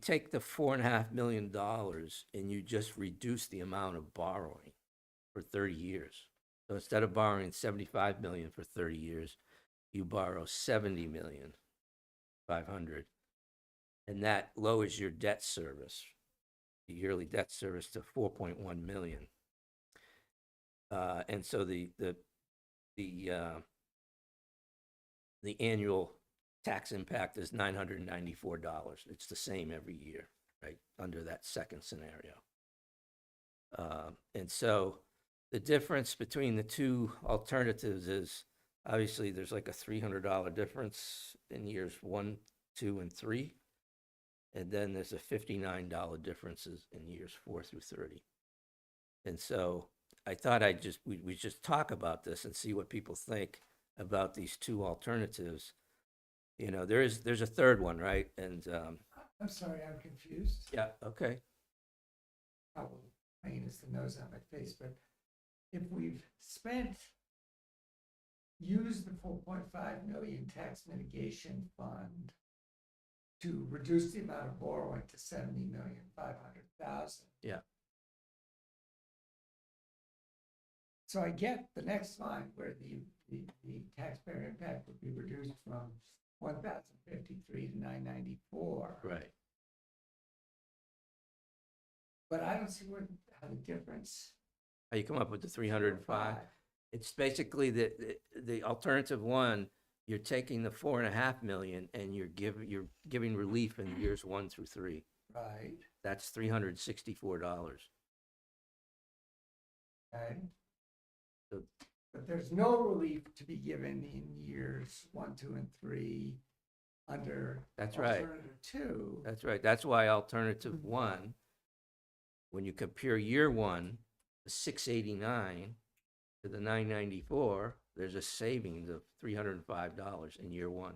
take the $4.5 million and you just reduce the amount of borrowing for 30 years. So instead of borrowing 75 million for 30 years, you borrow 70,500,000, and that lowers your debt service, the yearly debt service, to 4.1 million. And so the annual tax impact is $994. It's the same every year, right, under that second scenario. And so the difference between the two alternatives is, obviously, there's like a $300 difference in years 1, 2, and 3. And then there's a $59 differences in years 4 through 30. And so I thought we just talk about this and see what people think about these two alternatives. There's a third one, right? And I'm sorry, I'm confused. yeah, okay. Probably plain as the nose on my face, but if we've used the 4.5 million tax mitigation fund to reduce the amount of borrowing to 70,500,000. Yeah. So I get the next line where the taxpayer impact would be reduced from 1,053 to 994. Right. But I don't see how the difference. How you come up with the 305? It's basically the alternative one. You're taking the 4.5 million and you're giving relief in years 1 through 3. Right. That's $364. Okay. So, but there's no relief to be given in years 1, 2, and 3 under That's right. alternative 2. That's right. That's why alternative one, when you compare year 1, the 689 to the 994, there's a savings of $305 in year 1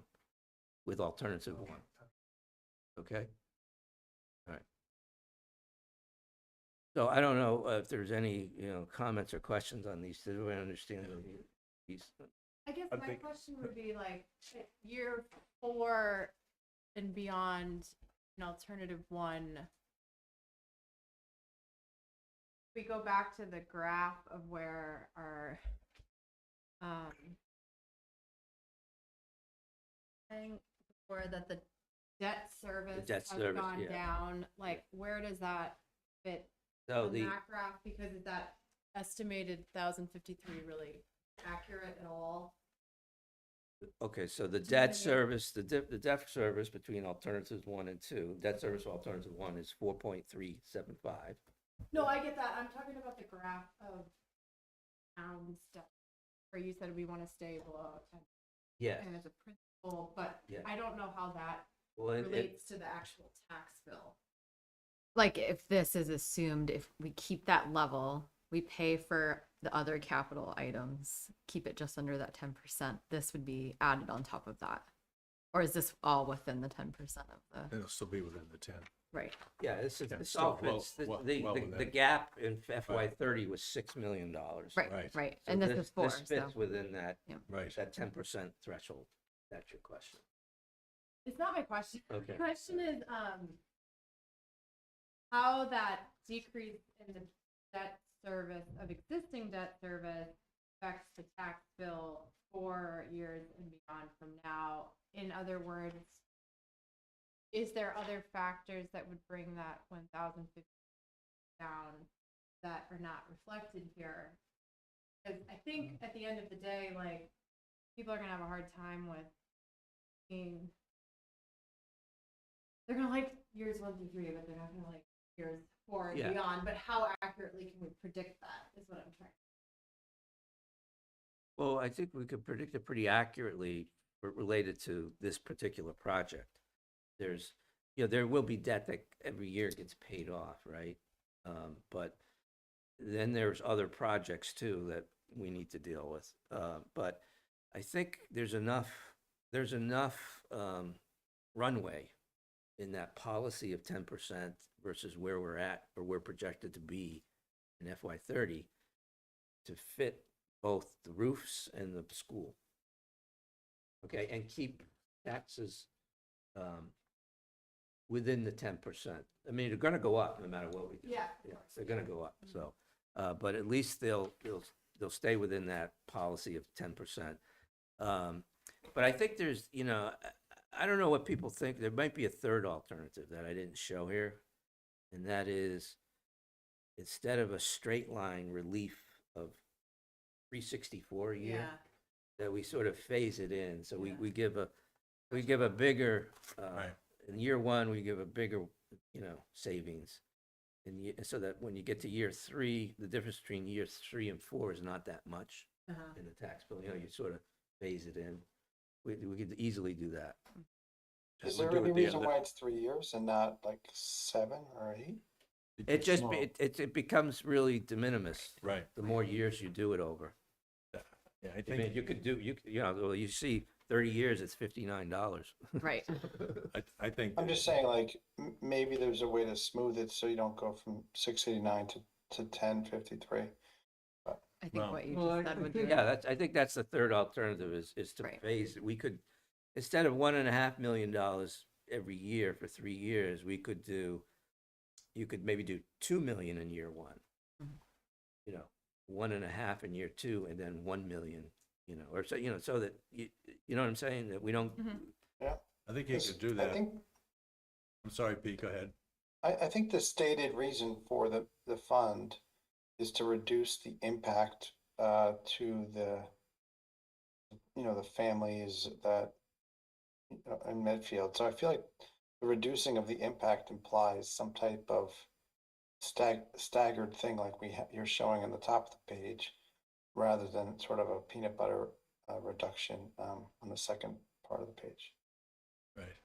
with alternative one. Okay? All right. So I don't know if there's any, comments or questions on these. Do I understand these? I guess I my think- question would be like, at year 4 and beyond, an alternative one. We go back to the graph of where our, thing, where that the debt service debt has service, gone yeah. down, like, where does that fit So on the, that graph? Because is that estimated 1,053 really accurate at all? okay, so the Do you know what I debt mean? service, the debt service between alternatives 1 and 2, debt service for alternative 1 is 4.375. No, I get that. I'm talking about the graph of town stuff, where you said we want to stay below 10 Yes. and as a principal, but Yeah. I don't know how that Well, relates to the actual tax bill. Like if this is assumed, if we keep that level, we pay for the other capital items, keep it just under that 10%, this would be added on top of that. Or is this all within the 10% of the, It'll still be within the 10. right? yeah, this is, Yeah, this still all well- fits. The, well- the, well the, within the it. gap in FY 30 was $6 million. Right, Right. right. So And this is 4, This so. fits within that, Right. that 10% threshold. That's your question. It's not my question. Okay. The question is, how that decrease in the debt service of existing debt service affects the tax bill 4 years and beyond from now. In other words, is there other factors that would bring that 1,050 down that are not reflected here? Because I think at the end of the day, like, people are gonna have a hard time with being, they're gonna like years 1 through 3, but they're not gonna like years 4 and Yeah. beyond. But how accurately can we predict that is what I'm trying. Well, I think we could predict it pretty accurately related to this particular project. There's, there will be debt that every year gets paid off, right? But then there's other projects too that we need to deal with. But I think there's enough runway in that policy of 10% versus where we're at or we're projected to be in FY 30 to fit both the roofs and the school. Okay, and keep taxes within the 10%. I mean, they're gonna go up no matter what we do. Yeah. Yeah, they're gonna go up, so, but at least they'll stay within that policy of 10%. But I think there's, I don't know what people think, there might be a third alternative that I didn't show here. And that is, instead of a straight line relief of 364 a year, Yeah. that we sort of phase it in, so Yeah. we give a bigger, Right. in year 1, we give a bigger, savings. So that when you get to year 3, the difference between years 3 and 4 is not that much Uh-huh. in the tax bill, you sort of phase it in. We could easily do that. Is We'll there do any it the reason other- why it's 3 years and not like 7 or 8? It just, Small. it becomes really de minimis, Right. the more years you do it over. Yeah, I I think, mean, you could do, well, you see 30 years, it's $59. Right. I think. I'm just saying, like, maybe there's a way to smooth it so you don't go from 689 to 1053. I think Well- what you Well, just I said would think- be. Yeah, I think that's the third alternative is to Right. phase it. We could, instead of $1.5 million every year for 3 years, you could maybe do 2 million in year 1. Mhm. 1.5 in year 2, and then 1 million, or so, so that, you know what I'm saying? That we don't, Mhm. I think you could do I that. think, I'm sorry, Pete, go ahead. I think the stated reason for the fund is to reduce the impact to the families that in Medfield. So I feel like the reducing of the impact implies some type of staggered thing like you're showing on the top of the page, rather than sort of a peanut butter reduction on the second part of the page. Right.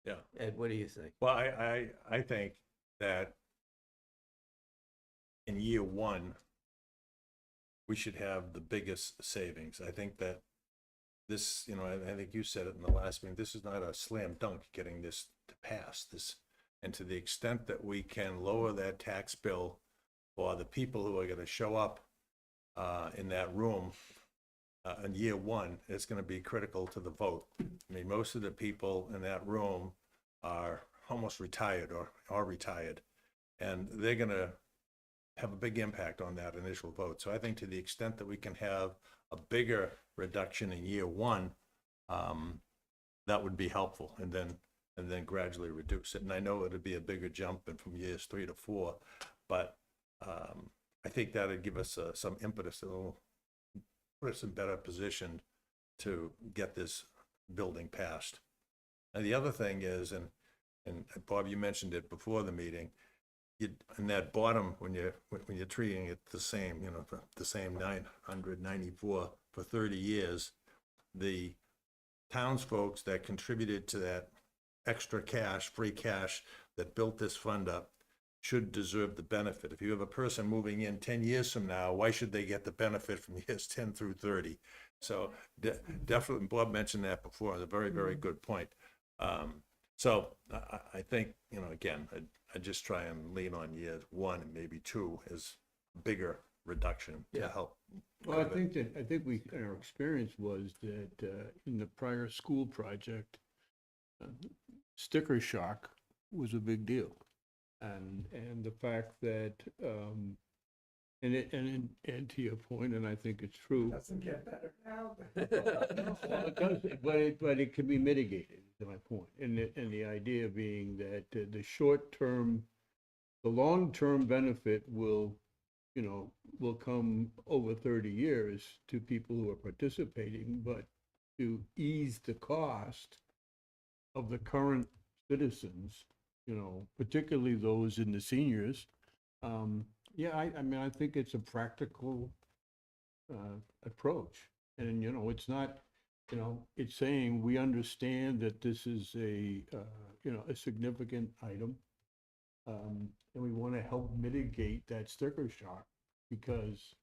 Yeah. Ed, what do you think? Well, I think that in year 1, we should have the biggest savings. I think that this, I think you said it in the last meeting, this is not a slam dunk getting this to pass. And to the extent that we can lower that tax bill for the people who are going to show up in that room in year one, it's gonna be critical to the vote. I mean, most of the people in that room are almost retired or are retired. And they're gonna have a big impact on that initial vote. So I think to the extent that we can have a bigger reduction in year one, that would be helpful, and then gradually reduce it. And I know it'd be a bigger jump in from years 3 to 4, but I think that'd give us some impetus. It'll put us in better position to get this building passed. And the other thing is, and Bob, you mentioned it before the meeting, in that bottom, when you're treating it the same, the same 994 for 30 years, the townsfolk that contributed to that extra cash, free cash, that built this fund up should deserve the benefit. If you have a person moving in 10 years from now, why should they get the benefit from years 10 through 30? So definitely, Bob mentioned that before, it's a very, very good point. So I think, again, I just try and lean on years 1 and maybe 2 as bigger reduction to help. Well, I think our experience was that in the prior school project, sticker shock was a big deal. And the fact that, and to your point, and I think it's true. Doesn't get better now. Well, it does, but it can be mitigated, is my point. And the idea being that the long-term benefit will come over 30 years to people who are participating, but to ease the cost of the current citizens, particularly those in the seniors. I mean, I think it's a practical approach. And, it's not, it's saying we understand that this is a significant item. And we want to help mitigate that sticker shock because,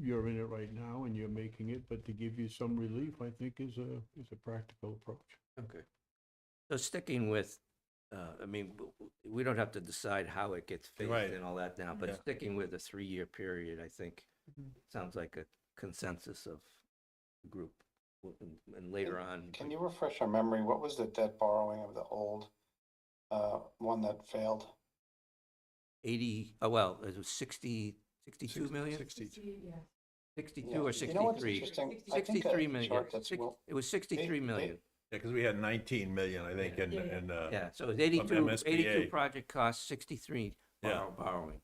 you're in it right now and you're making it, but to give you some relief, I think is a practical approach. Okay. So sticking with, I mean, we don't have to decide how it gets phased Right. and all that now, but Yeah. sticking with a 3-year period, I think sounds like a consensus of the group. And later on, Can you refresh our memory? What was the debt borrowing of the old one that failed? 80, it was 62 million? 62. Yeah. 62 Yeah. or You know what's 63? interesting? I think 63 that million. chart that's It was 63 million. Yeah, because we had 19 million, I think, in, Yeah, so it's 82 MSBA. project costs, 63 Yeah. borrowing.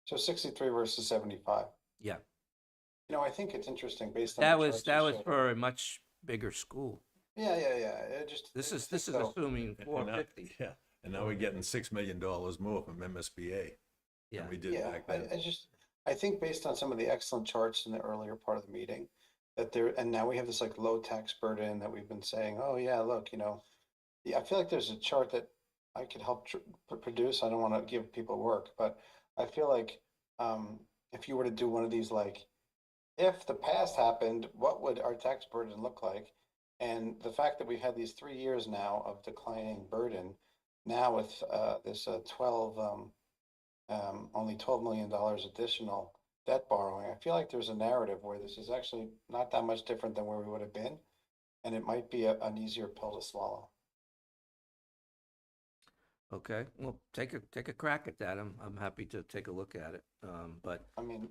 So 63 versus 75. Yeah, I think it's interesting based on that the was, charts that you was showed. for a much bigger school. Yeah. It just This I is think so. assuming And now- 450. Yeah, and now we're getting $6 million more from MSBA Yeah, than we did Yeah, back then. I think based on some of the excellent charts in the earlier part of the meeting, and now we have this like low tax burden that we've been saying, oh yeah, look, I feel like there's a chart that I could help produce. I don't want to give people work, but I feel like if you were to do one of these, like, if the past happened, what would our tax burden look like? And the fact that we've had these 3 years now of declining burden, now with this only $12 million additional debt borrowing, I feel like there's a narrative where this is actually not that much different than where we would have been, and it might be an easier pill to swallow. okay, well, take a crack at that. I'm happy to take a look at it. But I mean,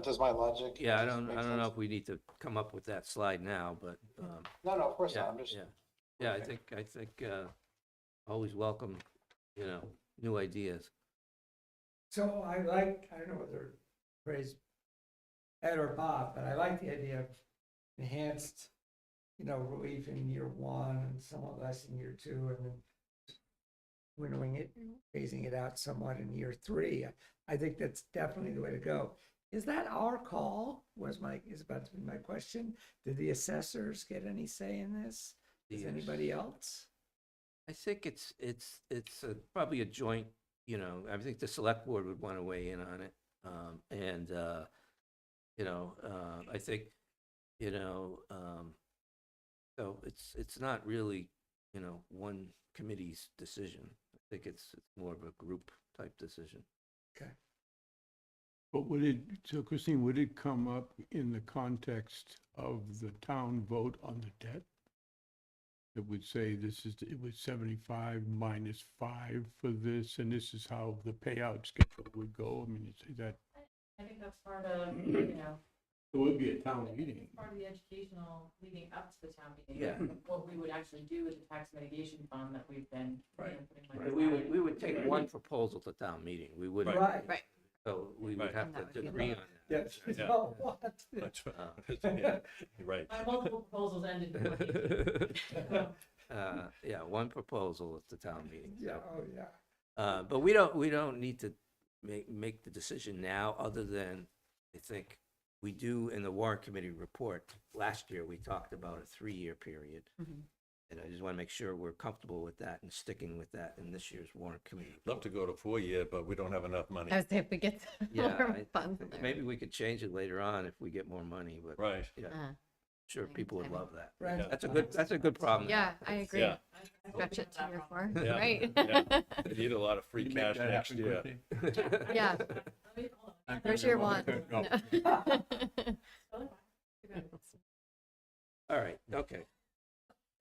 does my logic? yeah, I does it don't make know sense? if we need to come up with that slide now, but No, of course yeah, not. I'm just. yeah, I Okay. think always welcome, new ideas. So I don't know whether praise Ed or Bob, but I like the idea of enhanced, relief in year 1 and somewhat less in year 2, and then winnowing it, phasing it out somewhat in year 3. I think that's definitely the way to go. Is that our call? Is about to be my question. Did the assessors get any say in this? Does anybody else? I think it's probably a joint, I think the select board would want to weigh in on it. I think, so it's not really, one committee's decision. I think it's more of a group type decision. Okay. But so Christine, would it come up in the context of the town vote on the debt? It would say it was 75 minus 5 for this, and this is how the payout schedule would go? I mean, is that, I think that's part of, you know, it would be a town meeting. part of the educational leading up to the town meeting. Yeah. What we would actually do with the tax mitigation fund that we've been, you know, Right. putting money And we aside. would take one proposal to town meeting. We wouldn't, Right. Right. so we would Right. have And that to would be agree on that. Yes. Yeah. No, what? That's right. Uh, Yeah, right. My multiple proposals ended in 2018. Yeah, one proposal at the town meeting. Yeah, So, oh, yeah. but we don't need to make the decision now, other than, I think, we do in the warrant committee report. Last year, we talked about a 3-year period. Mhm. And I just want to make sure we're comfortable with that and sticking with that in this year's warrant committee. Love to go to 4-year, but we don't have enough money. I was if we get Yeah, more I funds think there. maybe we could change it later on if we get more money, but Right. yeah, Uh, sure, Timing, people would timing. love that. Right. That's a good problem. yeah, I agree. Yeah. Stretch it to year 4, Yeah, right? yeah. We need a lot of free Can you make cash that next happen, year. Christine? Yeah, Let me- hold on. there's your one. No. Totally fine. All right, okay.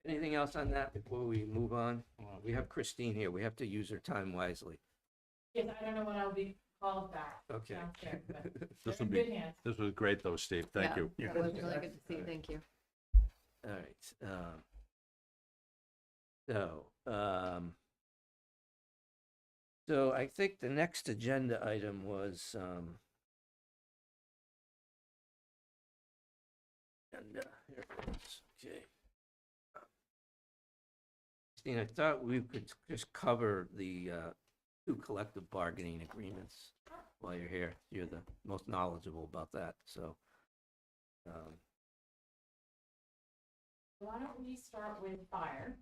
Anything else on that before we move on? We have Christine here. We have to use her time wisely. Yes, I don't know when I'll be called back Okay. downstairs, but This they're would in be, good hands. this was great though, Steve. Thank Yeah, you. Yeah. That was really good to see, thank you. All right. So I think the next agenda item was, here it is, okay. Christine, I thought we could just cover the 2 collective bargaining agreements while you're here. You're the most knowledgeable about that, so. Why don't we start with fire?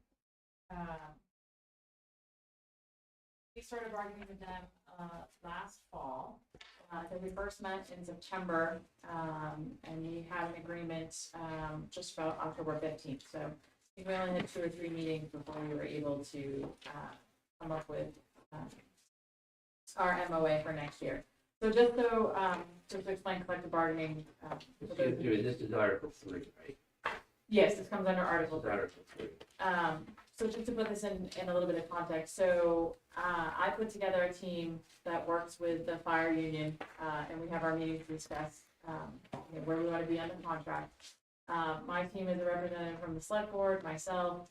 We started bargaining with them last fall. So we first met in September, and we had an agreement just about October 15th. So we only had 2 or 3 meetings before we were able to come up with our MOA for next year. So just to explain collective bargaining. for those of you- This is Article 3, right? Yes, this comes under Article 3. Article 3. So just to put this in a little bit of context, so I put together a team that works with the fire union, and we have our meetings to discuss where we want to be on the contract. My team is a representative from the select board, myself,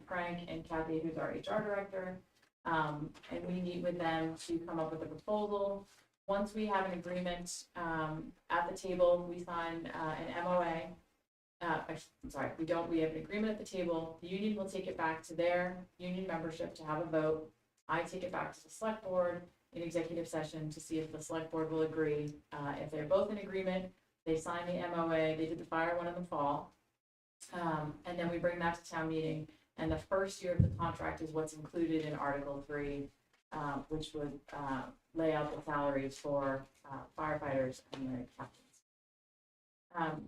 Frank, and Kathy, who's our HR director. And we meet with them to come up with a proposal. Once we have an agreement at the table, we sign an MOA. I'm sorry, we don't, we have an agreement at the table, the union will take it back to their union membership to have a vote. I take it back to the select board in executive session to see if the select board will agree. If they're both in agreement, they sign the MOA, they did the fire one in the fall. And then we bring that to town meeting, and the first year of the contract is what's included in Article 3, which would lay out the salaries for firefighters and their captains.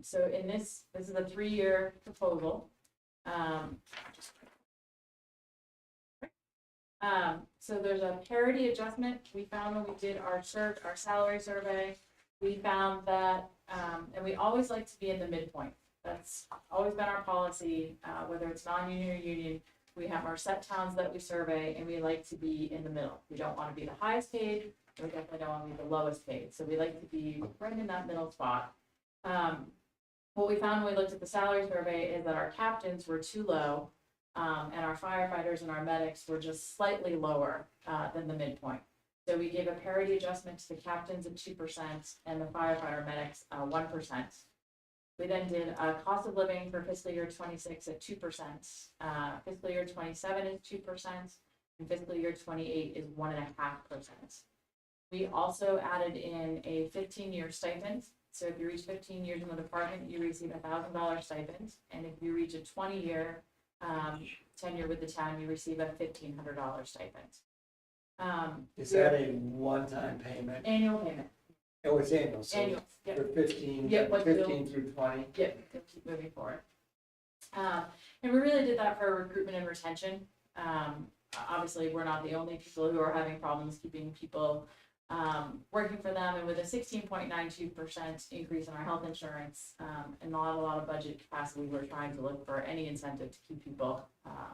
So in this is a 3-year proposal. So there's a parity adjustment. We found when we did our salary survey, we found that, and we always like to be in the midpoint. That's always been our policy, whether it's non-union or union. We have our set towns that we survey, and we like to be in the middle. We don't want to be the highest paid, we definitely don't want to be the lowest paid. So we like to be right in that middle spot. What we found when we looked at the salary survey is that our captains were too low, and our firefighters and our medics were just slightly lower than the midpoint. So we gave a parity adjustment to the captains of 2% and the firefighter medics 1%. We then did a cost of living for fiscal year 26 at 2%, fiscal year 27 is 2%, and fiscal year 28 is 1.5%. We also added in a 15-year stipend. So if you reach 15 years in the department, you receive a $1,000 stipend. And if you reach a 20-year tenure with the town, you receive a $1,500 stipend. Is that a one-time payment? Annual payment? Oh, it's annual, so Annual, yep. for 15, Yep, like 15 through 20? Yep, we'll keep moving forward. And we really did that for recruitment and retention. Obviously, we're not the only people who are having problems keeping people working for them, and with a 16.92% increase in our health insurance, and not a lot of budget capacity, we're trying to look for any incentive to keep people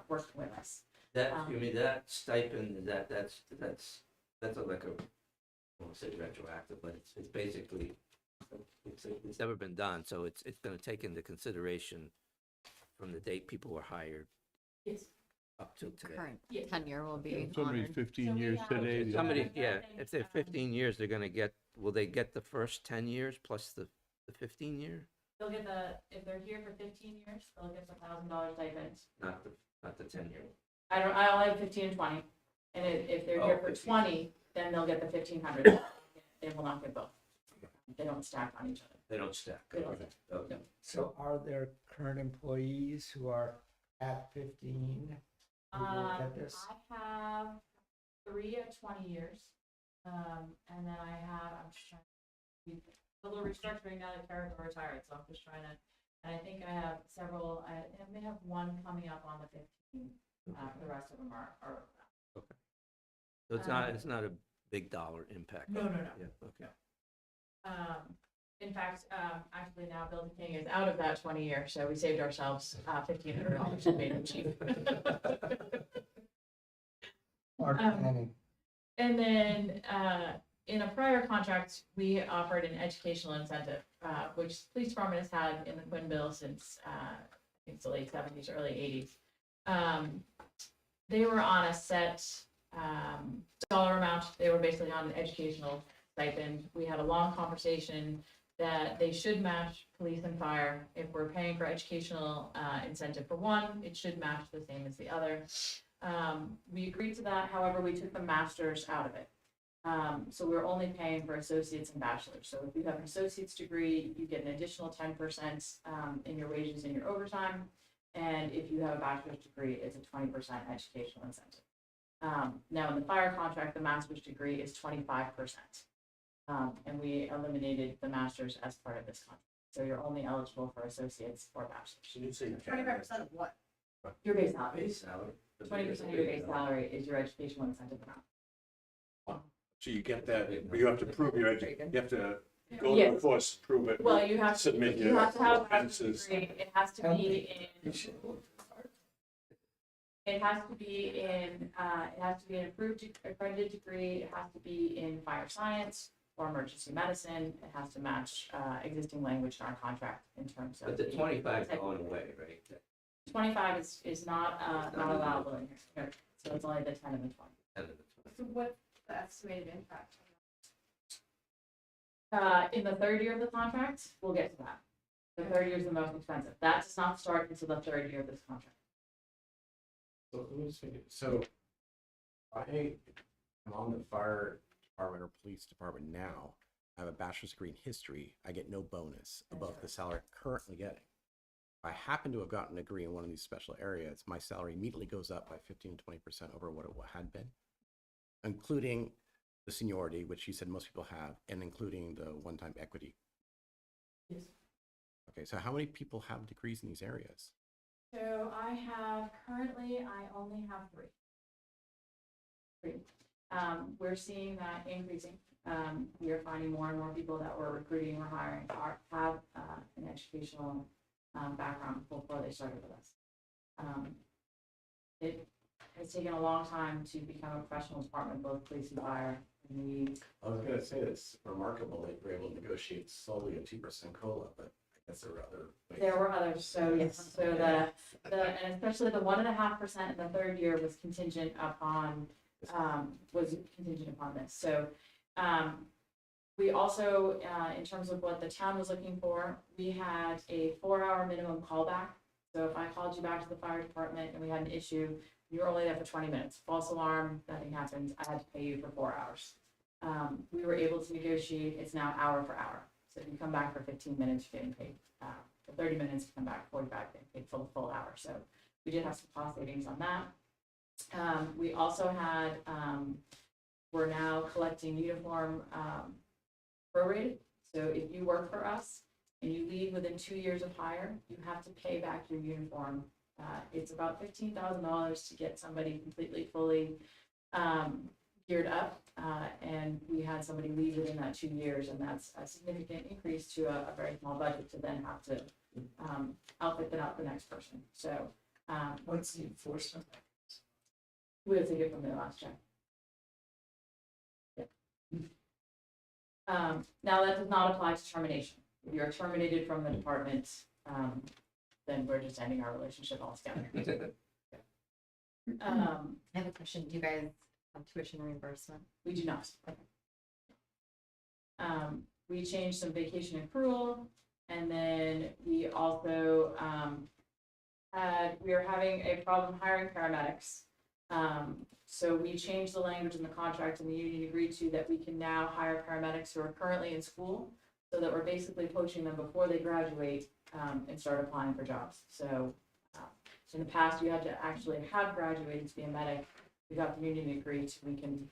working with us. That, you mean, that stipend, that's a, like a, I won't say retroactive, but it's basically, it's never been done, so it's gonna take into consideration from the date people were hired Yes. up to today. Current Yeah. tenure will be If somebody's honored. 15 So we years have- today. If they'll somebody, get- yeah, if they're 15 years, they're gonna get, will they get the first 10 years plus the 15 year? They'll get if they're here for 15 years, they'll get the $1,000 stipend. Not the 10 year. I only have 15 and 20, and if they're here Oh, for 15. 20, then they'll get the 1,500. They will not get both. They don't stack on each other. They don't stack. They don't Okay. stack. Okay. So are there current employees who are at 15? who will get this? I have 3 at 20 years, and then I'm just trying a little restructuring now that Karen retired, so I'm just trying to, and I think I have several, I may have one coming up on the 15th. The rest of them are So it's not a big dollar impact. No, no, no. Yeah, okay. in fact, actually now Building King is out of that 20 year, so we saved ourselves $1,500 and made it cheap. Mark Um, Manning. And then, in a prior contract, we offered an educational incentive, which the police department has had in the Quinn bill since, I think it's the late 70s, early 80s. They were on a set, dollar amount. They were basically on an educational stipend. We had a long conversation that they should match police and fire. If we're paying for educational, incentive for one, it should match the same as the other. We agreed to that, however, we took the masters out of it. So we're only paying for associates and bachelors. So if you have an associate's degree, you get an additional 10% in your wages and your overtime. And if you have a bachelor's degree, it's a 20% educational incentive. Now in the fire contract, the master's degree is 25%. And we eliminated the masters as part of this contract. So you're only eligible for associates or bachelors. Should you say 25% of what? Your base salary. base salary? 20% of your base salary is your educational incentive amount. So you get that, but you have to prove you have to go to the Yes. force, prove it. Well, you have to, Submit you your have to have a bachelor's offenses. degree. It has to be in, it has to be in, it has to be an approved, accredited degree. It has to be in fire science or emergency medicine. It has to match, existing language in our contract in terms of. But the 25 is going away, right? 25 is not allowable in here. So it's only the 10 and the 20. So what's the estimated impact? In the third year of the contract, we'll get to that. The third year is the most expensive. That does not start until the third year of this contract. So let me just think, so I am on the fire department or police department now. I have a bachelor's degree in history. I get no bonus above the salary I'm currently getting. If I happen to have gotten a degree in one of these special areas, my salary immediately goes up by 15 to 20% over what it had been, including the seniority, which you said most people have, and including the one-time equity. Yes. Okay, so how many people have degrees in these areas? So currently, I only have 3. We're seeing that increasing. We are finding more and more people that we're recruiting, we're hiring, have an educational background before they started with us. It has taken a long time to become a professional department, both police and fire. And I was gonna say it's remarkable that you were able to negotiate solely a 2% COLA, but I guess there were other ways. there were others, so yes, so and especially the 1.5% in the third year was contingent upon this. So, we also, in terms of what the town was looking for, we had a 4-hour minimum callback. So if I called you back to the fire department and we had an issue, you were only there for 20 minutes. False alarm, nothing happened. I had to pay you for 4 hours. We were able to negotiate. It's now hour for hour. So if you come back for 15 minutes, you're getting paid. For 30 minutes, you come back 45, getting paid for the full hour. So we did have some cost savings on that. We also had, we're now collecting uniform prorated. So if you work for us and you leave within 2 years of hire, you have to pay back your uniform. It's about $15,000 to get somebody completely, fully geared up, and we had somebody leave within that 2 years, and that's a significant increase to a very small budget to then have to outfit the next person. So What's the enforcement? we have to get from their last check. Now that does not apply to termination. If you are terminated from the department, then we're just ending our relationship altogether. I have a question. Do you guys have tuition reimbursement? We do not. We changed some vacation accrual, and then we also we are having a problem hiring paramedics. So we changed the language in the contract, and the union agreed to that we can now hire paramedics who are currently in school, so that we're basically poaching them before they graduate and start applying for jobs. So in the past, you had to actually have graduated to be a medic. We got the union agreed to, we can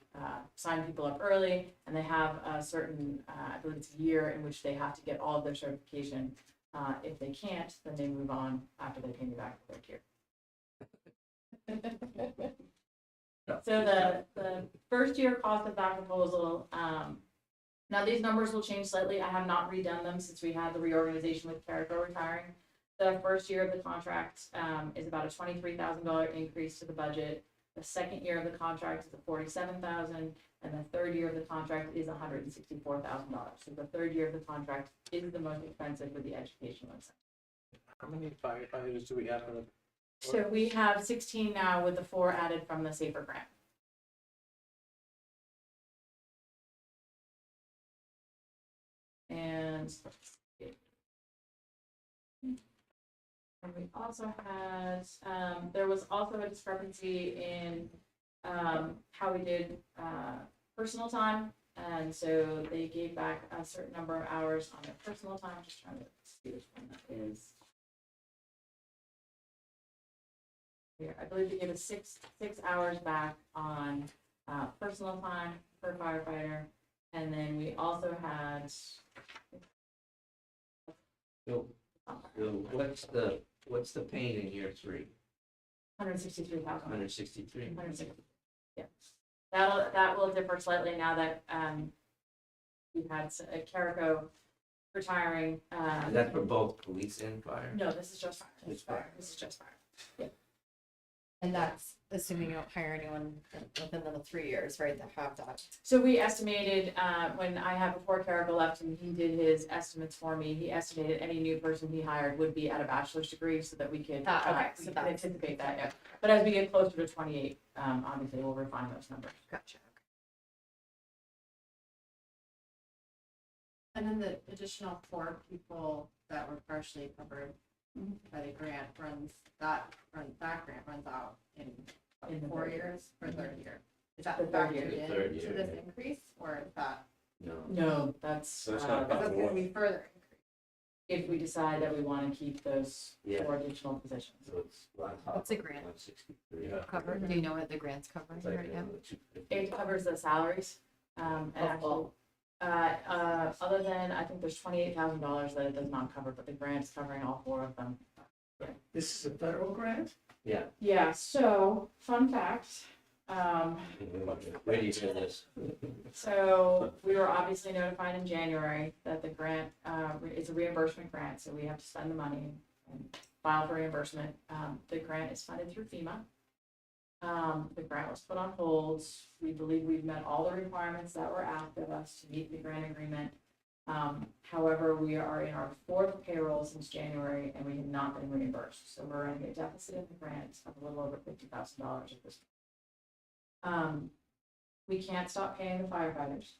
sign people up early, and they have a certain, I believe it's a year in which they have to get all of their certification. If they can't, then they move on after they pay me back for their tier. So the first year cost of that proposal, now these numbers will change slightly. I have not redone them since we had the reorganization with Carico retiring. The first year of the contract is about a $23,000 increase to the budget. The second year of the contract is a $47,000, and the third year of the contract is $164,000. So the third year of the contract is the most expensive for the educational incentive. How many firefighters do we have in the? So we have 16 now with the 4 added from the SAFER grant. And we also had, there was also a discrepancy in how we did personal time. And so they gave back a certain number of hours on their personal time. Just trying to see which one that is. Here, I believe they gave us six hours back on personal time per firefighter. And then we also had. So what's the pain in year 3? 163,000. 163. 160. Yeah. That will differ slightly now that we've had Carico retiring. Is that for both police and fire? No, this is just fire. It's fire. This is just fire. Yeah. And that's assuming you don't hire anyone within the 3 years, right, that have that. So we estimated, when I had before Carico left and he did his estimates for me, he estimated any new person he hired would be at a bachelor's degree so that we could, Okay, we so could that's- anticipate that, yeah. But as we get closer to 28, obviously we'll refine those numbers. Gotcha. And then the additional 4 people that were partially covered by the grant that grant runs out in In the 4 third year. years or third year. Is that The third year. factored The third in to year, this yeah. increase, or is that, No. No, that's, So it's not because that's gonna be further increase? if we decide that we want to keep those Yeah. 4 additional positions. So it's on top What's the of grant? 163. Yeah. Cover, do you know what the grants cover It's like right now? 250. It covers the salaries, and actually, other than, I think there's $28,000 that it does not cover, but the grant's covering all 4 of them. This is a federal grant? Yeah. Yeah, so, fun fact, Ready for this. so we were obviously notified in January that the grant, is a reimbursement grant, so we have to spend the money and file for reimbursement. The grant is funded through FEMA. The grant was put on hold. We believe we've met all the requirements that were asked of us to meet the grant agreement. However, we are in our 4th payroll since January and we have not been reimbursed. So we're running a deficit in the grant of a little over $50,000 at this point. We can't stop paying the firefighters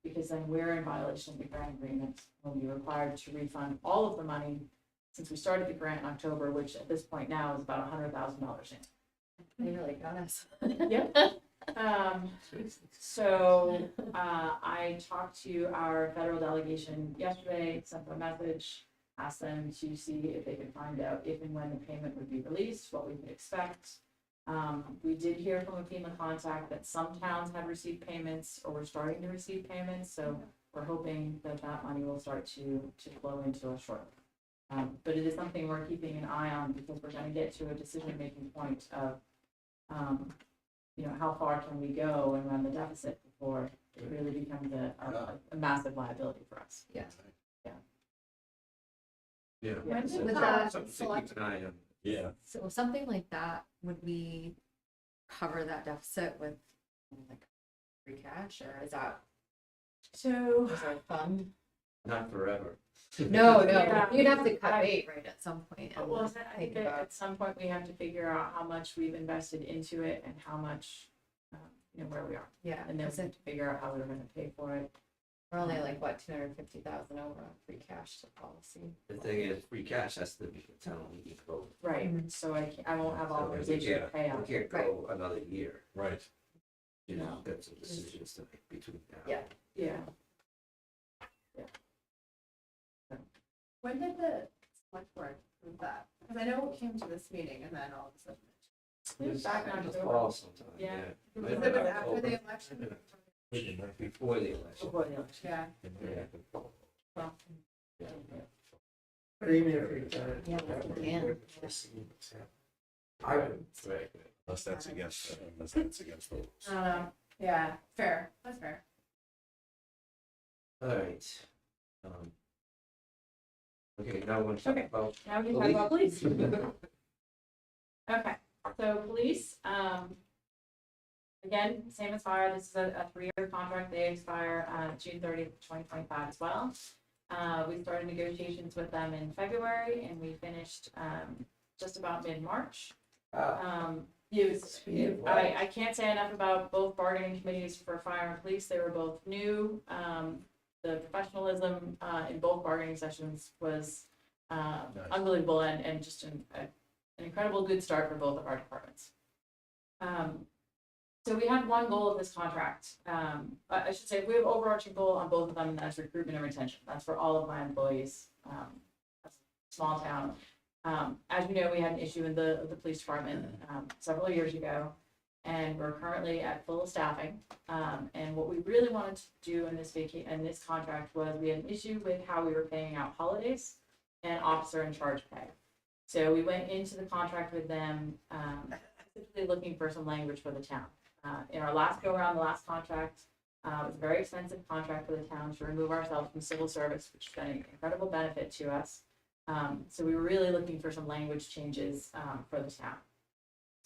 because then we're in violation of the grant agreement. We'll be required to refund all of the money since we started the grant in October, which at this point now is about $100,000 in. They really got us. Yep. So I talked to our federal delegation yesterday, sent them a message, asked them to see if they could find out if and when the payment would be released, what we could expect. We did hear from a FEMA contact that some towns had received payments or were starting to receive payments, so we're hoping that that money will start to flow into us shortly. But it is something we're keeping an eye on because we're going to get to a decision-making point of you know, how far can we go and run the deficit before it really becomes a massive liability for us. Yeah. When did With the that Something to select- keep an eye on. Yeah. So something like that, would we cover that deficit with like free cash, or is that, So, is there a fund? Not forever. No, Yeah. you'd have to cut bait, right, at some point. and well, I think think that about- at some point we have to figure out how much we've invested into it and how much, you know, where we are. Yeah, And then we because have to figure out how we're gonna pay for it. we're only like, what, 250,000 over on free cash to policy. The thing is, free cash has to be the town meeting vote. Right, Mhm. so I won't have So we authorization to can't- pay We out. can't go another year. Right. You know, No. got some decisions to make between now. Yeah. Yeah. When did the select board approve that? Because I know it came to this meeting and then all of a sudden. It was back in In the October. fall sometime, Yeah. yeah. Was it after the election? Before the election. Before the election. Yeah. Yeah. Well, But even if we did, Yeah, we can. I would, Right. Unless that's against the rules. Yeah, fair, that's fair. All right. Okay, now we're talking Okay. about Now we can talk about police. Okay, so police, again, same as fire, this is a 3-year contract, they expire, June 30th, 2025 as well. We started negotiations with them in February and we finished, just about mid-March. I can't say enough about both bargaining committees for fire and police, they were both new. The professionalism, in both bargaining sessions was, unbelievable and just an incredible good start for both of our departments. So we had one goal of this contract. I should say, we have overarching goal on both of them, and that's recruitment and retention. That's for all of my employees. That's a small town. As you know, we had an issue in the police department, several years ago, and we're currently at full staffing. And what we really wanted to do in this contract was we had an issue with how we were paying out holidays and officer in charge pay. So we went into the contract with them, specifically looking for some language for the town. In our last go around, the last contract, it was a very expensive contract for the town to remove ourselves from civil service, which has been an incredible benefit to us. So we were really looking for some language changes for the town.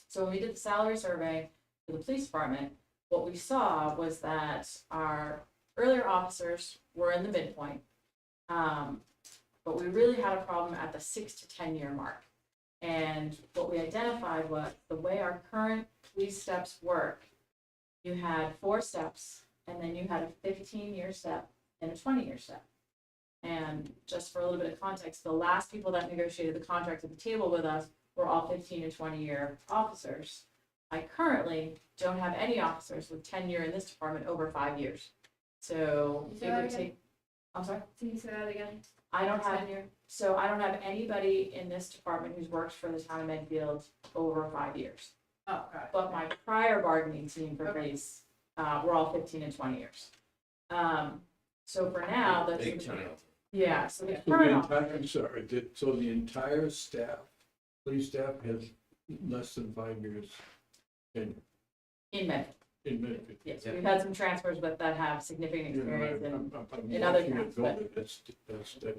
So when we did the salary survey for the police department, what we saw was that our earlier officers were in the midpoint. But we really had a problem at the 6 to 10 year mark. And what we identified was the way our current police steps work, you had 4 steps, and then you had a 15-year step and a 20-year step. And just for a little bit of context, the last people that negotiated the contract at the table with us were all 15 and 20-year officers. I currently don't have any officers with tenure in this department over 5 years. So Say it that would again? take, I'm sorry? Can you say that again? I don't have, Tenure? so I don't have anybody in this department who's worked for the town of Medfield over 5 years. Oh, got it. But my prior bargaining team for Okay. police, were all 15 and 20 years. So for now, the. Big turnover. Yeah, so the So the current, entire, I'm sorry, so the entire staff, police staff has less than 5 years in in Medfield, Medfield. yes, we've had some transfers with that have significant You know, experience I'm in other watching it towns, go, but- that's.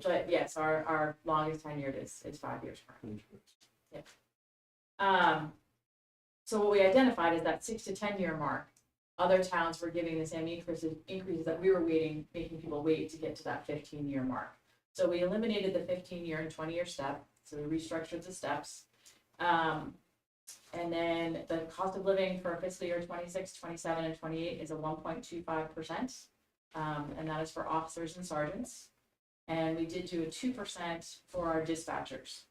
but yes, our longest tenured is 5 years currently. So what we identified is that 6 to 10 year mark, other towns were giving the same increases that we were waiting, making people wait to get to that 15-year mark. So we eliminated the 15-year and 20-year step, so we restructured the steps. And then the cost of living for fiscal year 26, 27, and 28 is a 1.25%. And that is for officers and sergeants. And we did do a 2% for our dispatchers.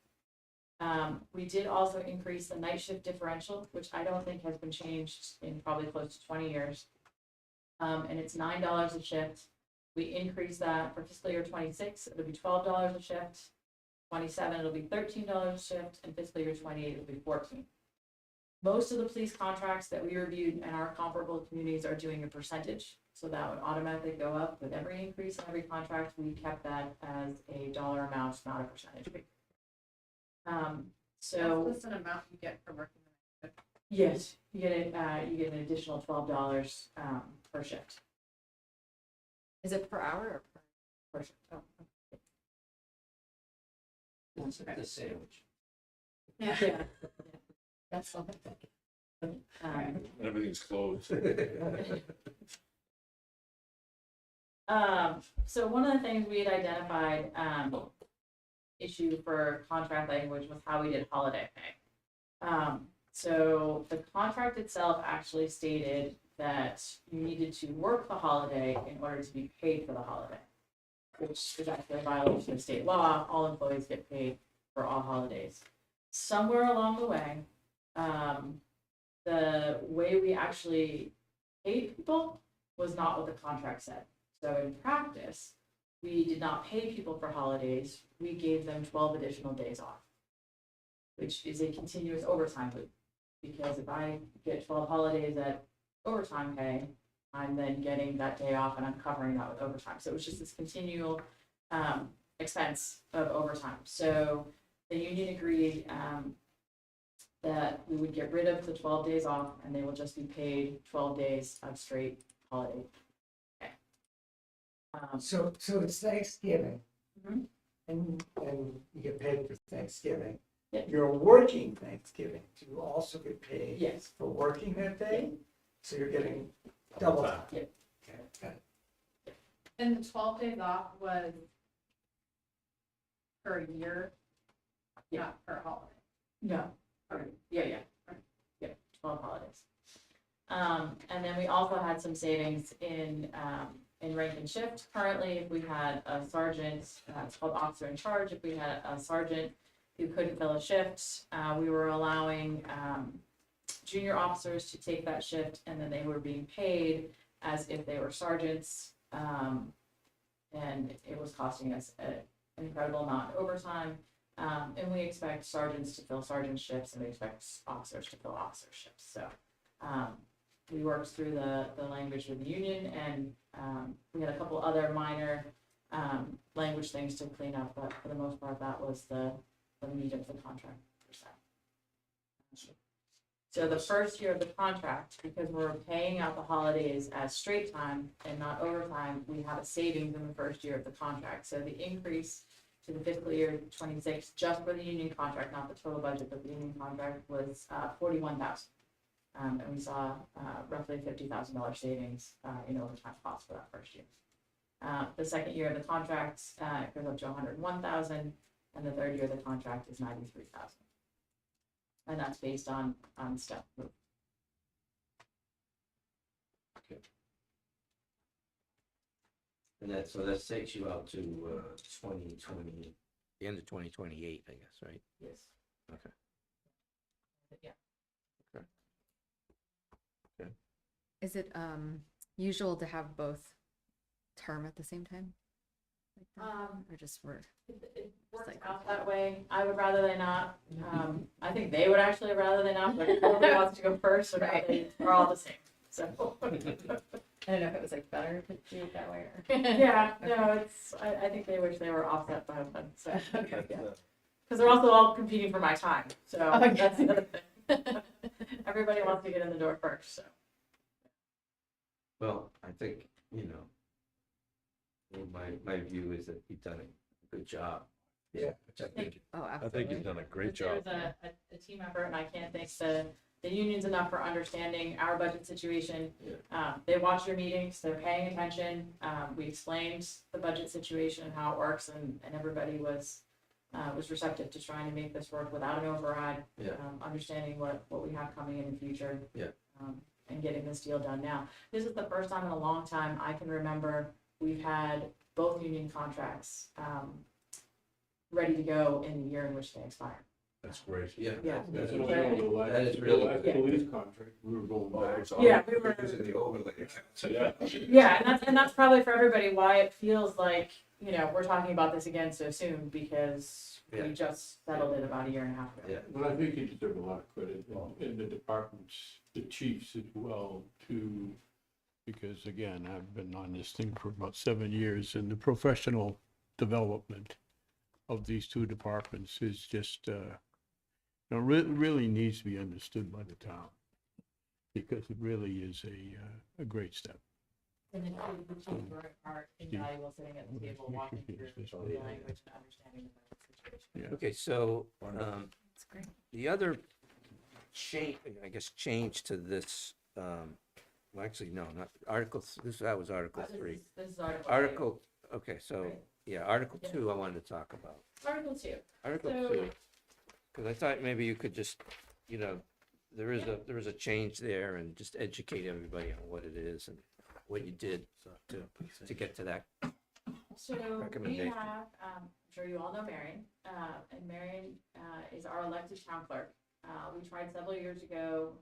We did also increase the night shift differential, which I don't think has been changed in probably close to 20 years. And it's $9 a shift. We increased that for fiscal year 26, it'll be $12 a shift. 27, it'll be $13 a shift, and fiscal year 28, it'll be $14. Most of the police contracts that we reviewed and our comparable communities are doing a percentage, so that would automatically go up with every increase in every contract. We kept that as a dollar amount, not a percentage. So That's just an amount you get for working the night shift. Yes, you get an additional $12 per shift. Is it per hour or Per shift. Oh, It's the sandwich. yeah. that's something? Everything's closed. So one of the things we had identified, issue for contract language was how we did holiday pay. So the contract itself actually stated that you needed to work the holiday in order to be paid for the holiday, which is actually a violation of state law. All employees get paid for all holidays. Somewhere along the way, the way we actually paid people was not what the contract said. So in practice, we did not pay people for holidays. We gave them 12 additional days off, which is a continuous overtime loop. Because if I get 12 holidays at overtime pay, I'm then getting that day off and I'm covering that with overtime. So it was just this continual expense of overtime. So the union agreed that we would get rid of the 12 days off and they will just be paid 12 days of straight holiday. Okay. So it's Thanksgiving. Mhm. And you get paid for Thanksgiving. Yeah. You're working Thanksgiving, do you also get paid Yes. for working that day? So you're getting double time? Yeah. Okay, got it. And the 12 days off was per year, Yeah. not per holiday. No. Yeah. 12 holidays. And then we also had some savings in rank and shift. Currently, if we had a sergeant, it's called officer in charge, if we had a sergeant who couldn't fill a shift, we were allowing junior officers to take that shift, and then they were being paid as if they were sergeants. And it was costing us an incredible amount of overtime. And we expect sergeants to fill sergeant shifts, and we expect officers to fill officer shifts. So we worked through the language with the union, and we had a couple other minor language things to clean up, but for the most part, that was the meat of the contract per se. So the first year of the contract, because we're paying out the holidays as straight time and not overtime, we have a savings in the first year of the contract. So the increase to the fiscal year 26, just for the union contract, not the total budget, but the union contract was $41,000. And we saw roughly $50,000 savings in overtime costs for that first year. The second year of the contract goes up to $101,000, and the third year of the contract is $93,000. And that's based on step move. And that takes you out to 2020, the end of 2028, I guess, right? Yes. Okay. Yeah. Is it usual to have both term at the same time? Like that? Or just we're It works like- out that way. I would rather they not. I think they would actually rather they not, but nobody wants to go first, so Right. they're all the same. So. I don't know if it was like better to do it that way or. Yeah, no, I think they wish they were offset by one, so. Because they're also all competing for my time, so Okay. that's the other thing. Everybody wants to get in the door first, so. Well, I think, my view is that you've done a good job. Yeah. Oh, I think absolutely. you've done a great It job. was a team effort, and I can't thank the unions enough for understanding our budget situation. They watch your meetings, they're paying attention. We explained the budget situation and how it works, and everybody was receptive to trying to make this work without an override. Yeah. Understanding what we have coming in the future. Yeah. And getting this deal done now. This is the first time in a long time I can remember we've had both union contracts ready to go in the year in which they expire. That's great. Yeah. Yeah. That's Yeah. what I know, the last, That is the really last good. police contract, we were going back. Yeah, we were. Using the overlay account. Yeah. Yeah, and that's probably for everybody why it feels like, we're talking about this again so soon, because Yeah. we just settled it about a year and a half ago. Yeah. But I think you deserve a lot of credit, and the departments, the chiefs as well, too, because again, I've been on this thing for about 7 years, and the professional development of these two departments is just, really needs to be understood by the town. because it really is a great step. And then the chiefs are invaluable sitting at the table, walking through the language and understanding the situation. Yeah. Okay, so, That's great. the other change to this, well, actually, no, not Article, that was Article 3. This is Article. Article, okay, so, Right. yeah, Article Yeah. 2 I wanted to talk about. Article 2. Article So- 2, because I thought maybe you could just, there is a change there and just educate everybody on what it is and what you did to get to that. So we recommendation. have, I'm sure you all know Marion, and Marion is our elected town clerk. We tried several years ago,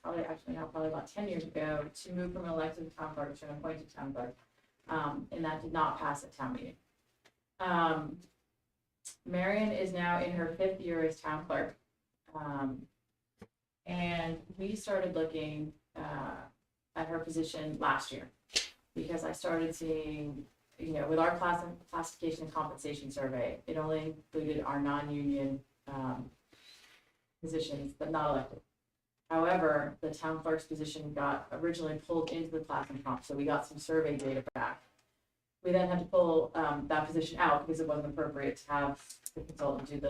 probably about 10 years ago, to move from an elected town clerk to an appointed town clerk. And that did not pass at town meeting. Marion is now in her 5th year as town clerk. And we started looking at her position last year because I started seeing, with our classification and compensation survey, it only included our non-union positions, but not elected. However, the town clerk's position got originally pulled into the class and comp, so we got some survey data back. We then had to pull that position out because it wasn't appropriate to have the consultant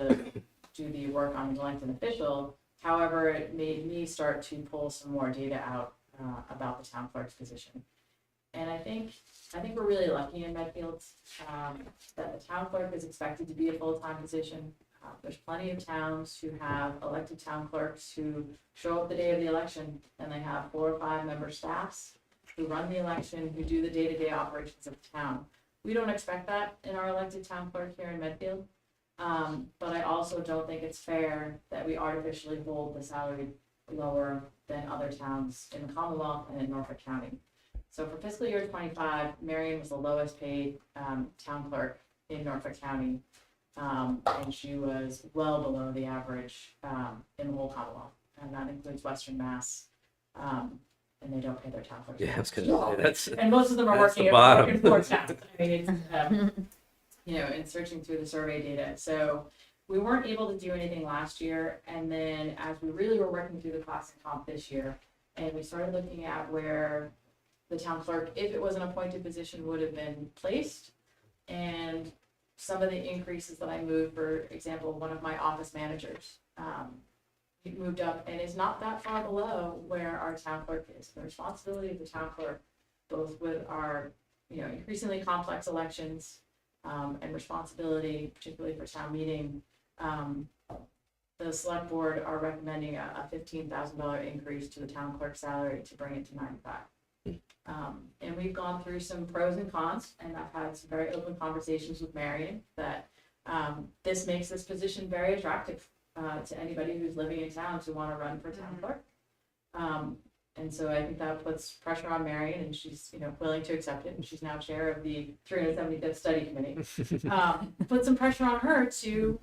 do the work on an elected official. However, it made me start to pull some more data out about the town clerk's position. And I think we're really lucky in Medfield that the town clerk is expected to be a full-time position. There's plenty of towns who have elected town clerks who show up the day of the election and they have 4 or 5 member staffs who run the election, who do the day-to-day operations of the town. We don't expect that in our elected town clerk here in Medfield. But I also don't think it's fair that we artificially hold the salary lower than other towns in the Commonwealth and in Norfolk County. So for fiscal year 25, Marion was the lowest paid town clerk in Norfolk County. And she was well below the average in the whole Commonwealth. And that includes Western Mass. And they don't pay their town clerks. Yeah, I was at gonna all. say, that's, And most of them are that's the working bottom. in 4 towns. I mean, it's, in searching through the survey data. So we weren't able to do anything last year. And then as we really were working through the class and comp this year, and we started looking at where the town clerk, if it was an appointed position, would have been placed. And some of the increases that I moved, for example, one of my office managers, he moved up and is not that far below where our town clerk is. The responsibility of the town clerk, both with our, increasingly complex elections, and responsibility, particularly for town meeting, the select board are recommending a $15,000 increase to the town clerk's salary to bring it to 95. And we've gone through some pros and cons, and I've had some very open conversations with Marion that this makes this position very attractive to anybody who's living in town to want to run for town clerk. And so I think that puts pressure on Marion, and she's willing to accept it, and she's now chair of the 375th study committee. Put some pressure on her to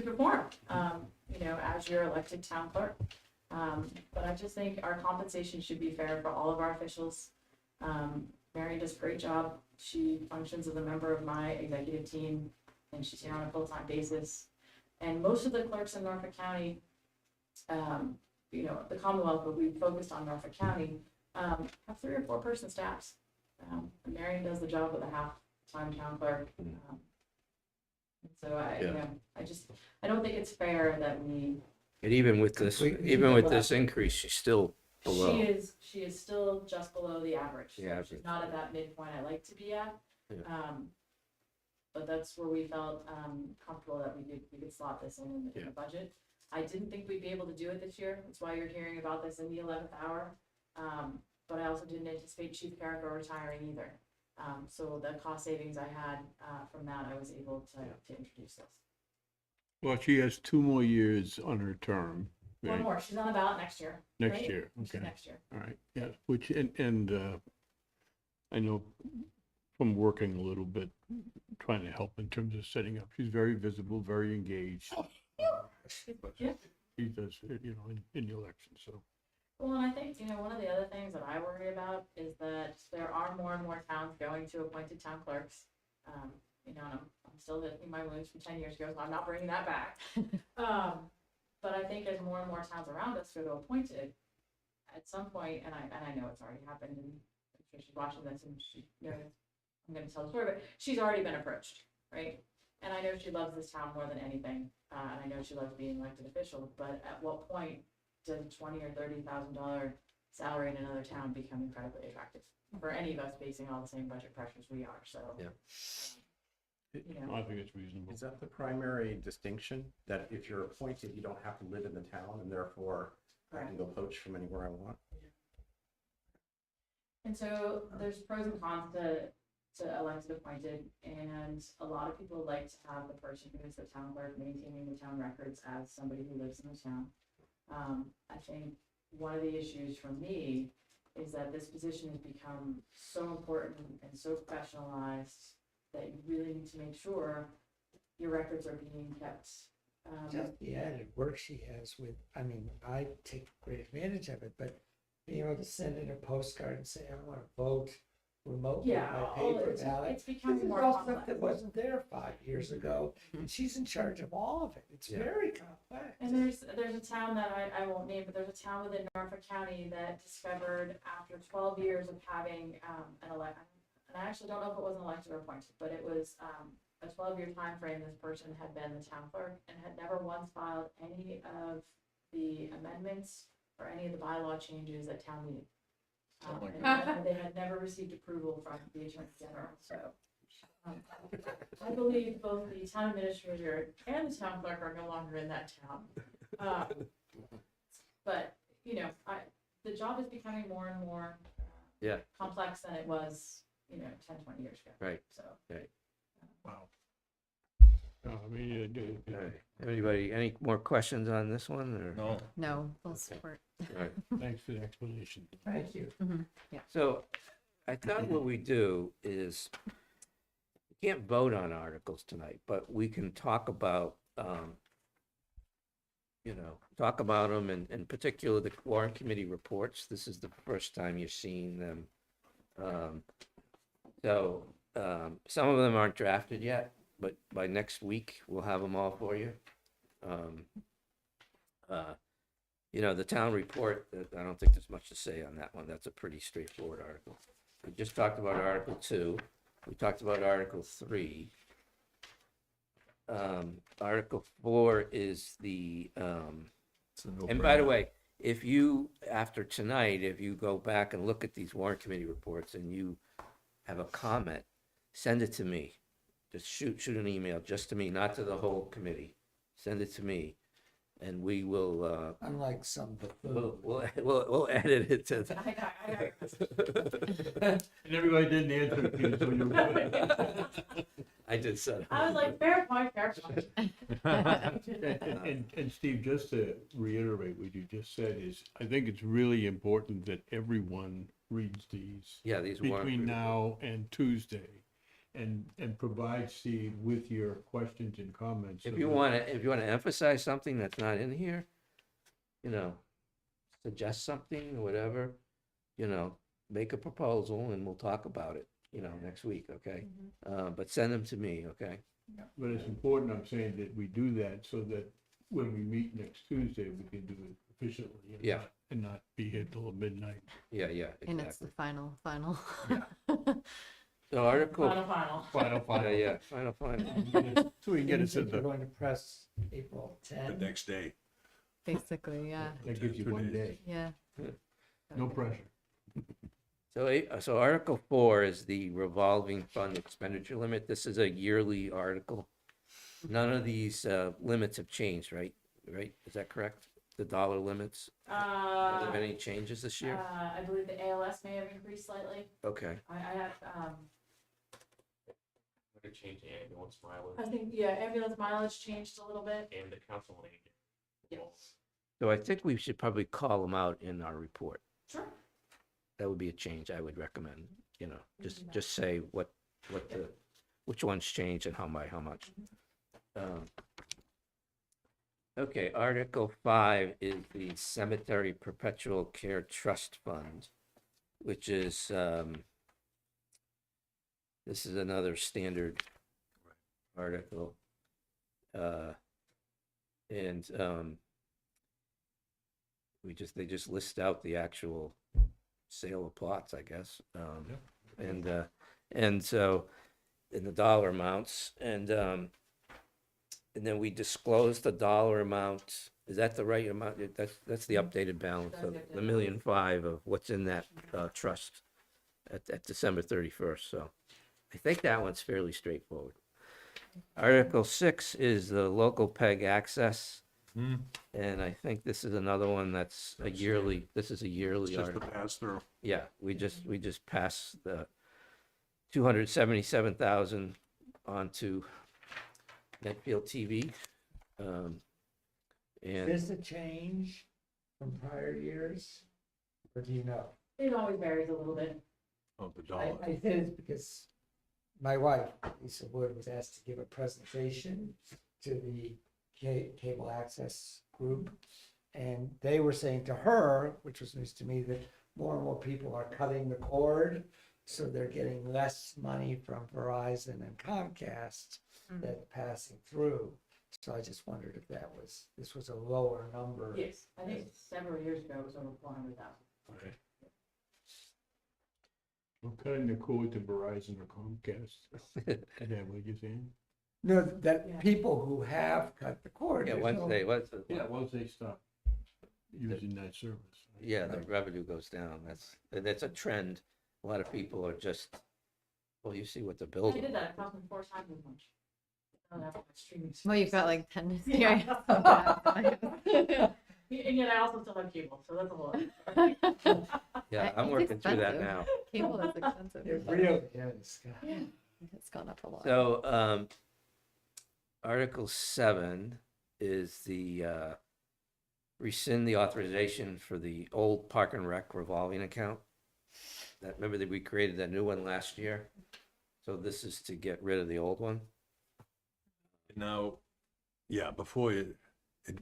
perform, as your elected town clerk. But I just think our compensation should be fair for all of our officials. Marion does a great job. She functions as a member of my executive team, and she's here on a full-time basis. And most of the clerks in Norfolk County, the Commonwealth, but we focused on Norfolk County, have 3 or 4 person staffs. And Marion does the job of a half-time town clerk. And so I don't think it's fair that we. And even with this increase, she's still below. She is still just below the average. Yeah, She's not at that midpoint I like to be at. Yeah. But that's where we felt comfortable that we could slot this in the budget. I didn't think we'd be able to do it this year. That's why you're hearing about this in the 11th hour. But I also didn't anticipate Chief Carrico retiring either. So the cost savings I had from that, I was able to introduce this. Well, she has 2 more years on her term. One right? more. She's on the ballot next year. Next right? year, She's okay. next year. All right, yeah, which, and I know from working a little bit, trying to help in terms of setting up, she's very visible, very engaged. Yeah. She does, in the election, so. Well, and I think, one of the other things that I worry about is that there are more and more towns going to appointed town clerks. And I'm still hitting my wounds from 10 years ago, so I'm not bringing that back. But I think as more and more towns around us go to appointed, at some point, and I know it's already happened, and I'm sure she's watching this, and she knows I'm gonna tell the story, but she's already been approached, right? And I know she loves this town more than anything, and I know she loves being elected official, but at what point does $20,000 or $30,000 salary in another town become incredibly attractive for any of us facing all the same budget pressures we are? So, Yeah. you know, I think it's reasonable. Is that the primary distinction? That if you're appointed, you don't have to live in the town and therefore I can go poach from anywhere I want? and so there's pros and cons to elected appointed, and a lot of people like to have the person who is the town clerk maintaining the town records as somebody who lives in the town. I think one of the issues for me is that this position has become so important and so professionalized that you really need to make sure your records are being kept. Just the added work she has with, I mean, I take great advantage of it, but being able to send in a postcard and say, I want to vote remotely Yeah, by all- paper it's ballot. becoming This is more all stuff complex. that wasn't there 5 years ago, and she's in charge of all of it. It's Yeah. very complex. And there's a town that I won't name, but there's a town within Norfolk County that discovered after 12 years of having an elect, and I actually don't know if it was an elected or appointed, but it was a 12-year time frame. This person had been the town clerk and had never once filed any of the amendments or any of the bylaw changes at town meeting. And they had never received approval from the Attorney General, so. I believe both the town administrator and the town clerk are no longer in that town. But, you know, the job is becoming more and more Yeah. complex than it was, 10, 20 years ago. Right. So. Wow. No, I mean, All right. Anybody, any more questions on this one, or? No. No, full support. All right. thanks for the explanation. Thank you. So I thought what we do is, we can't vote on articles tonight, but we can talk about, talk about them, and in particular, the Warrant Committee reports. This is the first time you're seeing them. Some of them aren't drafted yet, but by next week, we'll have them all for you. The town report, I don't think there's much to say on that one. That's a pretty straightforward article. We just talked about Article 2. We talked about Article 3. Article 4 is the, and by the way, if you, after tonight, if you go back and look at these warrant committee reports and you have a comment, send it to me. Just shoot an email just to me, not to the whole committee. Send it to me, and we will, Unlike some buffoon. we'll edit it to. And everybody didn't answer, Peter, so you're. I did set. I was like, fair point, fair point. And Steve, just to reiterate what you just said is, I think it's really important that everyone reads these Yeah, these warrant. between now and Tuesday, and provide Steve with your questions and comments. If so you that- want to emphasize something that's not in here, suggest something, or whatever, make a proposal and we'll talk about it, next week, okay? But send them to me, okay? But it's important, I'm saying, that we do that so that when we meet next Tuesday, we can do it efficiently. And Yeah. and not be here till midnight. Yeah, And it's the exactly. final. So Article, Final. yeah, final. So we can get it to We're the, going to press April The 10. next day. Basically, yeah, that gives you 2 one days. day, yeah. no pressure. So Article 4 is the revolving fund expenditure limit. This is a yearly article. None of these limits have changed, right? Right? Is that correct? The dollar limits? Have there been any changes this year? I believe the ALS may have increased slightly. Okay. I have, To change the ambulance mileage I think, ambulance mileage changed a little bit. and the council on aging. Yes. So I think we should probably call them out in our report. Sure. That would be a change I would recommend, just say which ones changed and how much. Okay, Article 5 is the Cemetery Perpetual Care Trust Fund, which is, this is another standard article. they just list out the actual sale of plots, I guess. And so, in the dollar amounts, and then we disclose the dollar amount. Is that the right amount? That's the updated balance That's of the updated the 1,000,005 of what's in that trust at December 31st. So I think that one's fairly straightforward. Article 6 is the local PEG access. And I think this is another one that's a yearly, this is a yearly It's just the article. pass-through. Yeah, we just passed the 277,000 onto Medfield TV. And Is this a change from prior years? Or do you know? It always varies a little bit. Oh, the I dollar. say this because my wife, Lisa Wood, was asked to give a presentation to the cable access group. And they were saying to her, which was news to me, that more and more people are cutting the cord. So they're getting less money from Verizon and Comcast that's passing through. So I just wondered if this was a lower number. Yes, I think several years ago it was over 400,000. I'm cutting the cord to Verizon or Comcast. Is that what you're saying? No, that Yeah. people who have cut the cord. yeah, there's once no- they, Once they stop using that service. yeah, the revenue goes down. That's a trend. A lot of people are just, well, you see what the bills I are. did that, it cost me 4 times as much. I don't have much streaming. Well, you've got like 10 to Yeah. yeah. And yet I also still have cable, so that's a whole other. Yeah, I'm It's working through that expensive. now. Cable is expensive. It really is. It's gone up a lot. So, Article 7 is the rescind the authorization for the old Park and Rec revolving account. Remember that we created that new one last year? So this is to get rid of the old one? Now, yeah, before it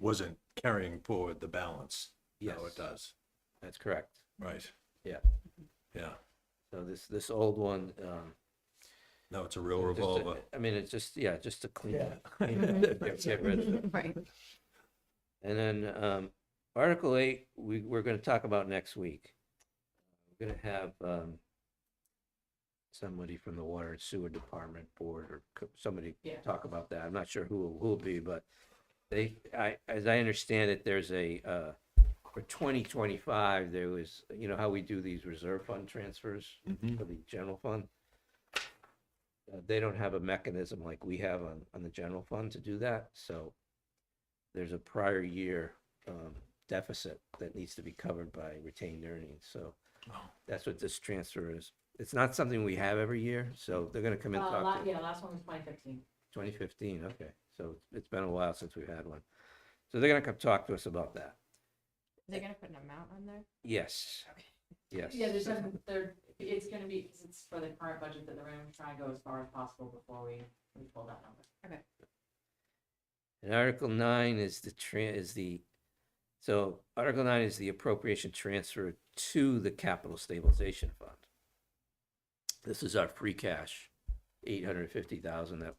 wasn't carrying forward the balance. Now Yes. it does. That's correct. Right. Yeah. Yeah. So this old one, Now it's a real just to- revolver. I mean, it's just, yeah, just to clean Yeah. it up. Get rid of it. Right. And then Article 8, we're going to talk about next week. We're going to have somebody from the Water and Sewer Department Board or somebody Yeah. talk about that. I'm not sure who will be, but as I understand it, there's for 2025, there was, you know how we do these reserve fund transfers for the general fund? They don't have a mechanism like we have on the general fund to do that, so there's a prior year deficit that needs to be covered by retained earnings, so that's what this transfer is. It's not something we have every year, so they're gonna come and talk to Yeah, last one was 2015. 2015, okay, so it's been a while since we've had one. So they're gonna come talk to us about that. Are they gonna put an amount on there? Yes, yes. Yeah, it's gonna be, because it's for the current budget that they're gonna try and go as far as possible before we pull that number. And Article 9 is so Article 9 is the appropriation transfer to the capital stabilization fund. This is our free cash, 850,000. That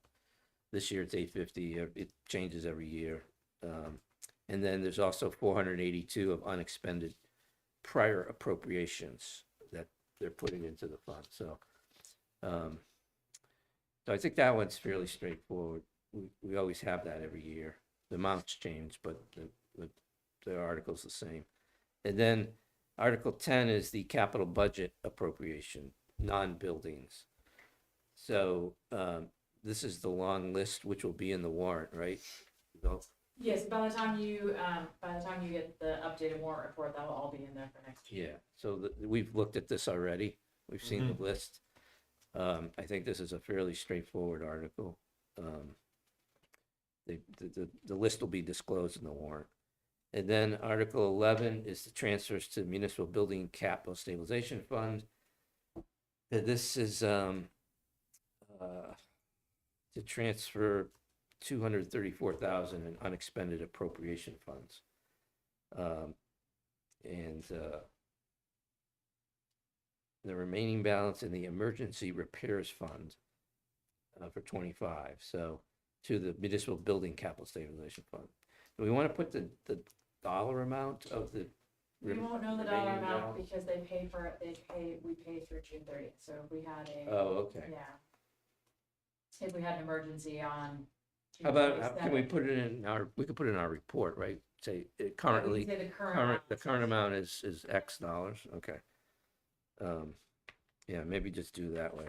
this year it's 850. It changes every year. And then there's also 482 of unexpended prior appropriations that they're putting into the fund. So I think that one's fairly straightforward. We always have that every year. The amounts change, but the article's the same. And then Article 10 is the capital budget appropriation, non-buildings. So this is the long list, which will be in the warrant, right? Yes, by the time you get the updated warrant report, that will all be in there for next year. Yeah, so we've looked at this already. We've seen the list. I think this is a fairly straightforward article. The list will be disclosed in the warrant. And then Article 11 is the transfers to Municipal Building Capital Stabilization Fund. This is to transfer 234,000 in unexpended appropriation funds. And the remaining balance in the Emergency Repairs Fund for 25, so to the Municipal Building Capital Stabilization Fund. Do we want to put the dollar amount of the We won't know the dollar remaining amount balance? because we pay through June 30th, so if we had Oh, okay. yeah. If we had an emergency on. How about, can we put it in we could put it in our report, right? Say currently, Say the current. the current amount is X dollars, okay. Yeah, maybe just do that way.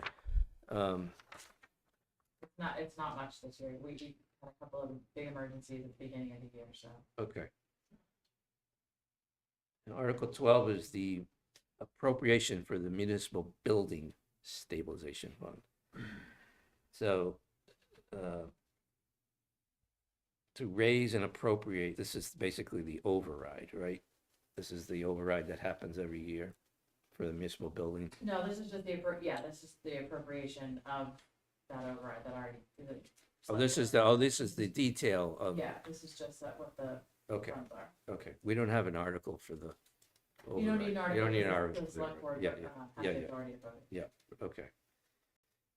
It's not much this year. We had a couple of big emergencies at the beginning of the year, so. Okay. And Article 12 is the appropriation for the municipal building stabilization fund. So, to raise and appropriate, this is basically the override, right? This is the override that happens every year for the municipal building. No, this is just this is the appropriation of that override that already. This is the detail of. Yeah, this is just what the Okay, funds are. okay. We don't have an article for the. You don't need an override. article. You don't need an because article. The select board, Yeah, has yeah, the yeah. authority to vote. Okay.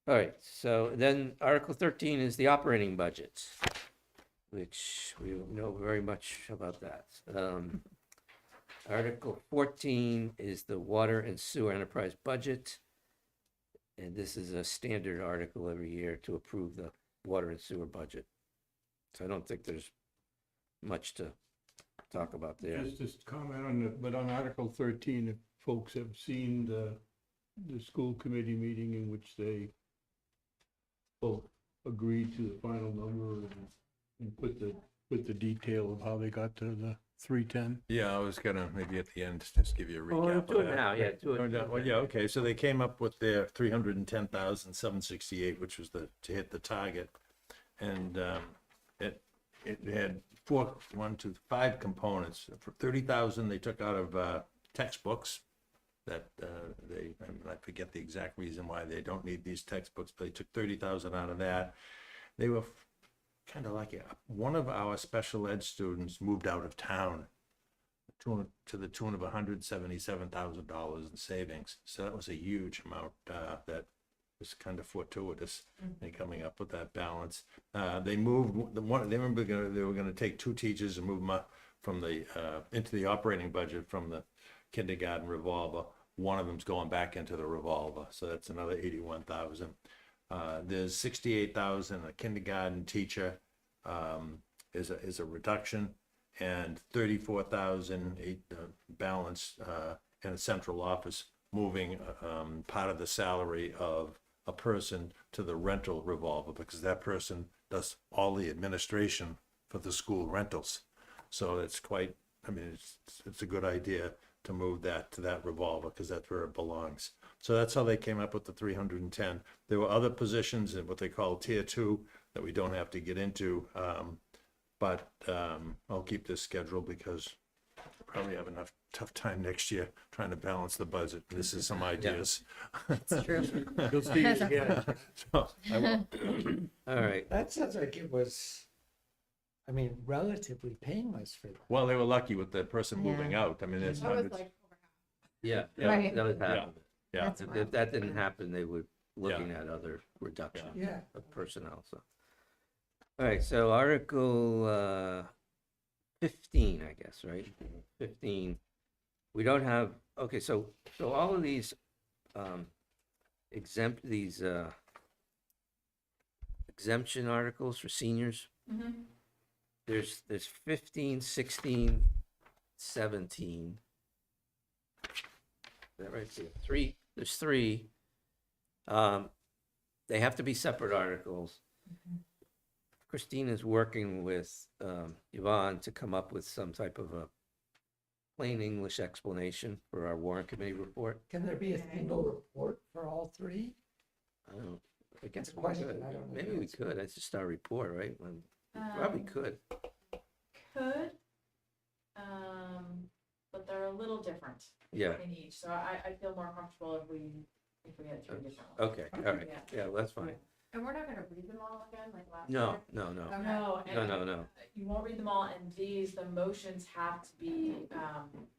All right, so then Article 13 is the operating budget, which we know very much about that. Article 14 is the water and sewer enterprise budget. And this is a standard article every year to approve the water and sewer budget. So I don't think there's much to talk about there. Just comment on but on Article 13, if folks have seen the school committee meeting in which they both agreed to the final number and put the detail of how they got to the 310. Yeah, I was gonna maybe at the end just give you a Oh, recap. do of it that. now, yeah, do it. Well, yeah, okay, so they came up with their 310,768, which was to hit the target. And it had five components. For 30,000, they took out of textbooks that I forget the exact reason why they don't need these textbooks, but they took 30,000 out of that. They were kind of like one of our special ed students moved out of town to the tune of $177,000 in savings. So that was a huge amount that was kind of fortuitous in coming up with that balance. They moved they were going to take two teachers and move them up from the into the operating budget from the kindergarten revolver. One of them's going back into the revolver, so that's another 81,000. There's 68,000 a kindergarten teacher is a reduction, and 34,000 balance in a central office, moving part of the salary of a person to the rental revolver, because that person does all the administration for the school rentals. So it's quite, I mean, it's a good idea to move that to that revolver, because that's where it belongs. So that's how they came up with the 310. There were other positions in what they call tier 2 that we don't have to get into, but I'll keep this schedule because we'll probably have enough tough time next year trying to balance the budget. This is some ideas. It's true. You'll see it again. So I won't. All right, That sounds like it was, I mean, relatively painless for them. Well, they were lucky with the person moving Yeah. out. I mean, it's That not, was it's, like over half. yeah, Right. that was half of it. yeah. That's If that didn't happen, they were looking at other reduction Yeah. of personnel, so. All right, so Article 15, I guess, right? 15, we don't have, okay, so all of these exemption articles for seniors, Mm-hmm. there's 15, 16, 17. Is that right? So there's three. They have to be separate articles. Christina's working with Yvonne to come up with some type of a plain English explanation for our warrant committee report. Can there be a single report for all three? I guess It's a we question, could. I don't know the Maybe we answer. could. It's just our report, right? Probably could. Could, but they're a little different Yeah. in each, so I feel more comfortable if we had three different ones. Okay. All right. Yeah. Yeah, well, that's fine. And we're not gonna read them all again like last No, year? no, no. Okay. No. You won't read them all, and the motions have to be,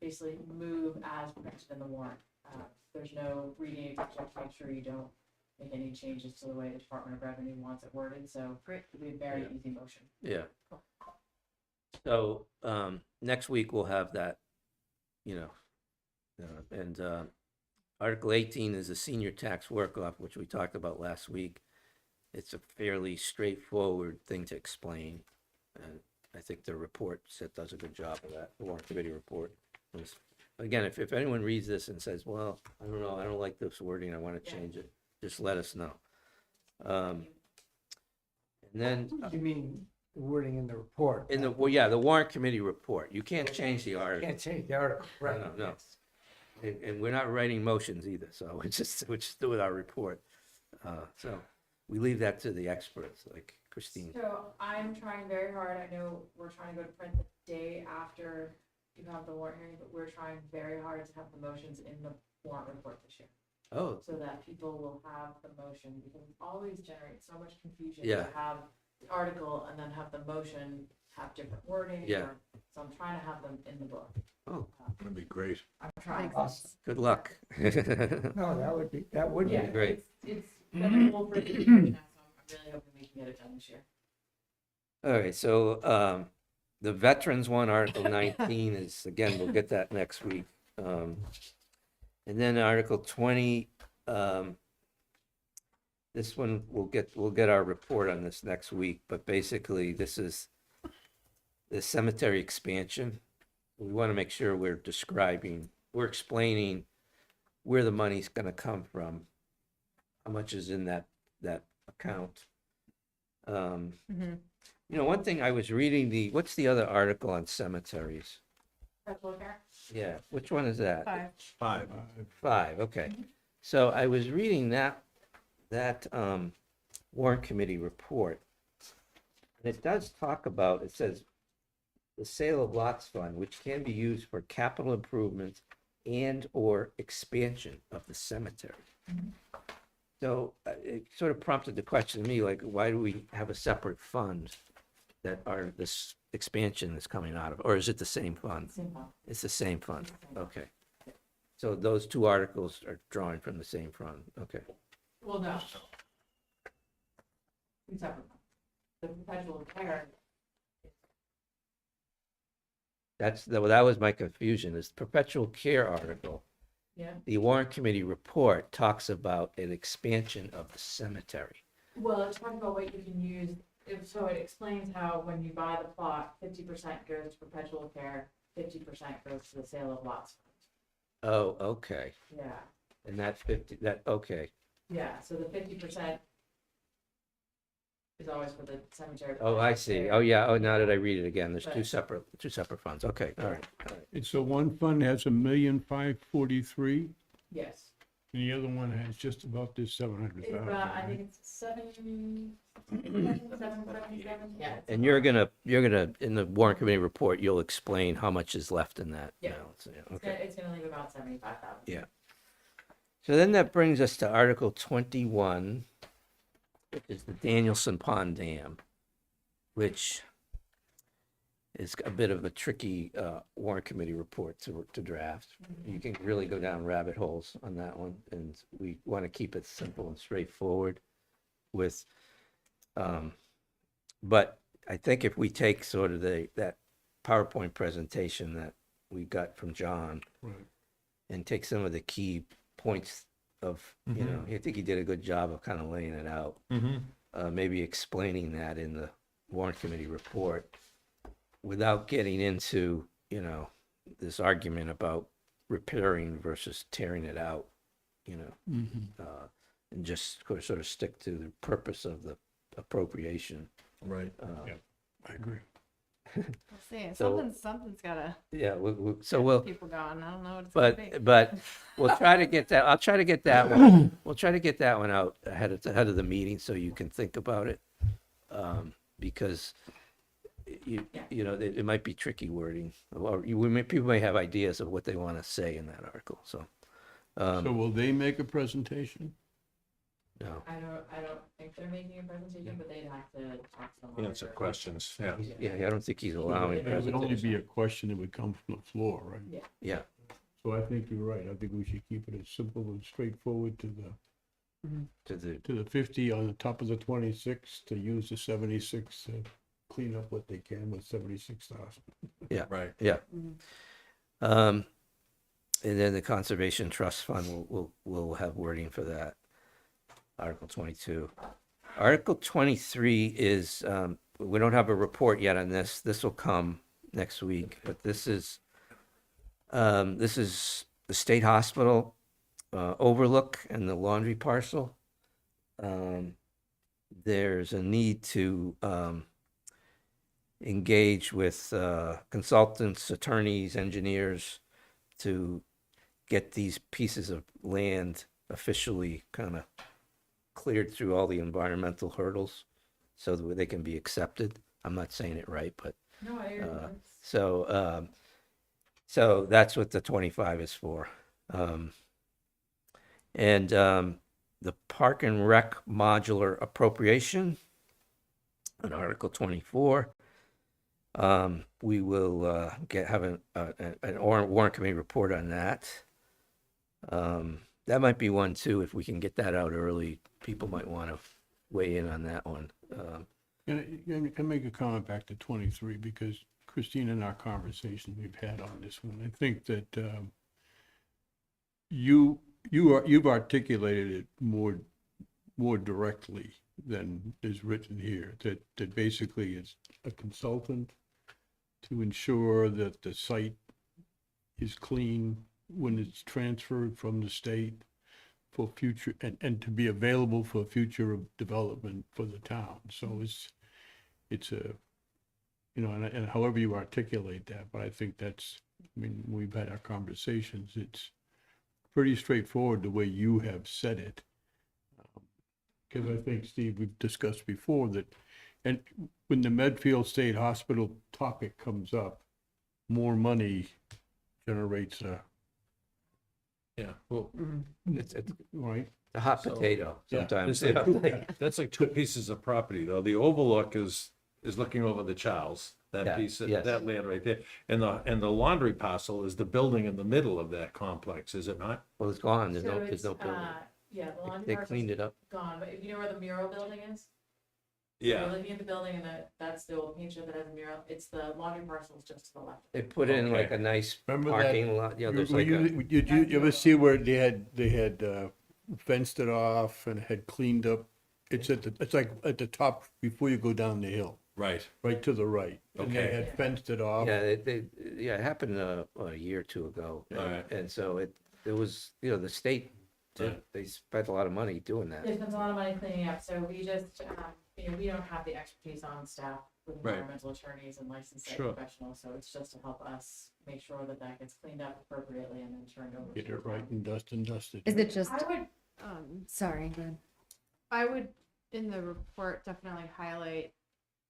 basically move as printed in the warrant. There's no reading, except you have to make sure you don't make any changes to the way the Department of Revenue wants it worded, so it'll be a very Yeah. easy motion. Yeah. So next week we'll have that you know, and Article 18 is the senior tax work-off, which we talked about last week. It's a fairly straightforward thing to explain, and I think the report does a good job of that, the warrant committee report. Again, if anyone reads this and says, well, I don't know, I don't like this wording, I want to change it, just let us know. And then, You mean the wording in the report? well, yeah, the warrant committee report, you can't change the article. Can't change the article, right? No. And we're not writing motions either, so we just do with our report. So we leave that to the experts, like Christine. So I'm trying very hard. I know we're trying to go to print the day after you have the warrant hearing, but we're trying very hard to have the motions in the warrant report this year. Oh, So that people will have the motion, because it always generates so much confusion Yeah. to have the article and then have the motion have different wording. Yeah. So I'm trying to have them in the book. oh, That'd be great. I'm trying. Awesome. good luck. No, that would be. Yeah, great. It's been a goal for the year now, so I'm really hoping we can get it done this year. All right, so the veterans one, Article 19 is, again, we'll get that next week. And then Article 20, this one, we'll get our report on this next week, but basically this is the cemetery expansion. We want to make sure we're explaining where the money's going to come from, how much is in that account. You know, one thing I was reading what's the other article on cemeteries? Perpetual care? Yeah, which one is that? 5. 5. Okay. So I was reading that warrant committee report. And it does talk about, it says, the sale of lots fund, which can be used for capital improvements and or expansion of the cemetery. So it sort of prompted the question to me, like, why do we have a separate fund that this expansion is coming out of? Or is it the same fund? Same one. It's the same fund, okay. So those two articles are drawing from the same fund, okay. Well, no. Two separate ones. The perpetual care, That was my confusion, is perpetual care article. yeah. The warrant committee report talks about an expansion of the cemetery. Well, it's talking about what you can use, so it explains how when you buy the plot, 50% goes to perpetual care, 50% goes to the sale of lots. Oh, okay, Yeah, and okay, yeah, so the 50% is always for the cemetery. oh, I see, oh, yeah, oh, now that I read it again, there's two But- separate funds, okay, all right. And so one fund has 1,543,000, Yes, and the other one has just about this it's, 700,000. I think it's 777, yeah. it's And you're gonna, in the warrant committee report, you'll explain how much is left in that Yeah. balance, yeah, It's okay. gonna, it's gonna leave about 75,000. Yeah. So then that brings us to Article 21, which is the Danielson Pond Dam, which is a bit of a tricky warrant committee report to draft. You can really go down rabbit holes on that one, and we want to keep it simple and straightforward with, but I think if we take sort of that PowerPoint presentation that we got from John Right. and take some of the key points of, you know, I think he did a good job of kind of laying it out. Maybe explaining that in the warrant committee report without getting into, you know, this argument about repairing versus tearing it out, you know, and just sort of stick to the purpose of the appropriation. Right. Yeah. I agree. We'll see. So- Something's gotta Yeah, so we'll, keep people going. I don't know what it's gonna be. but we'll try to get that, I'll try to get that one, we'll try to get that one out ahead of the meeting so you can think about it. Because you know, it might be tricky wording, or people may have ideas of what they want to say in that article, so. So will they make a presentation? No, I don't think they're making a presentation, but they'd have to talk to them. Answer questions, yeah. yeah, I don't think he's allowing It would only presentations. be a question that would come from the floor, right? Yeah, So I think you're right. I think we should keep it as simple and straightforward to the 50 on the top of the 26 to use the 76 to clean up what they can with 76,000. Right. yeah. And then the Conservation Trust Fund will have wording for that. Article 22. Article 23 is, we don't have a report yet on this. This will come next week, but this is the state hospital overlook and the laundry parcel. There's a need to engage with consultants, attorneys, engineers to get these pieces of land officially kind of cleared through all the environmental hurdles so that they can be accepted. I'm not saying it right, but No, I hear you. so that's what the 25 is for. The Park and Rec modular appropriation on Article 24. We will have an warrant committee report on that. That might be one too. If we can get that out early, people might want to weigh in on that one. Can I make a comment back to 23, because Christine, in our conversation we've had on this one, I think that you've articulated it more directly than is written here, that basically it's a consultant to ensure that the site is clean when it's transferred from the state for future, and to be available for future development for the town. So it's a, you know, and however you articulate that, but I think that's, I mean, we've had our conversations, it's pretty straightforward the way you have said it. Because I think, Steve, we've discussed before that, and when the Medfield State Hospital topic comes up, more money generates a, Yeah, well, It's right? a hot So, potato yeah, sometimes. that's like two pieces of property, though. The overlook is looking over the Charles, Yeah, that piece, yes. that land right there. And the laundry parcel is the building in the middle of that complex, is it not? Well, it's gone. There's So no it's, building. yeah, the laundry They parcel's cleaned it up. gone, but if you know where the mural building is? Yeah. You're looking at the building and that's the old paint shed that has a mural, it's the laundry parcel is just to the left. They put in like Okay. a nice Remember that- parking lot. You know, there's like Did you ever see where they had fenced it off and had cleaned up? It's like at the top before you go down the hill, Right. right to the right. And they Okay. had fenced it off. yeah, it happened a year or two ago. All right. And so it was, you know, the state, they spent a lot of money doing that. They spent a lot of money cleaning up, so we just, you know, we don't have the expertise on staff with Right. environmental attorneys and licensed site Sure. professionals, so it's just to help us make sure that that gets cleaned up appropriately and then turned over. Get to it the right town. and dusted. Is it just, I would, sorry, go ahead. I would, in the report, definitely highlight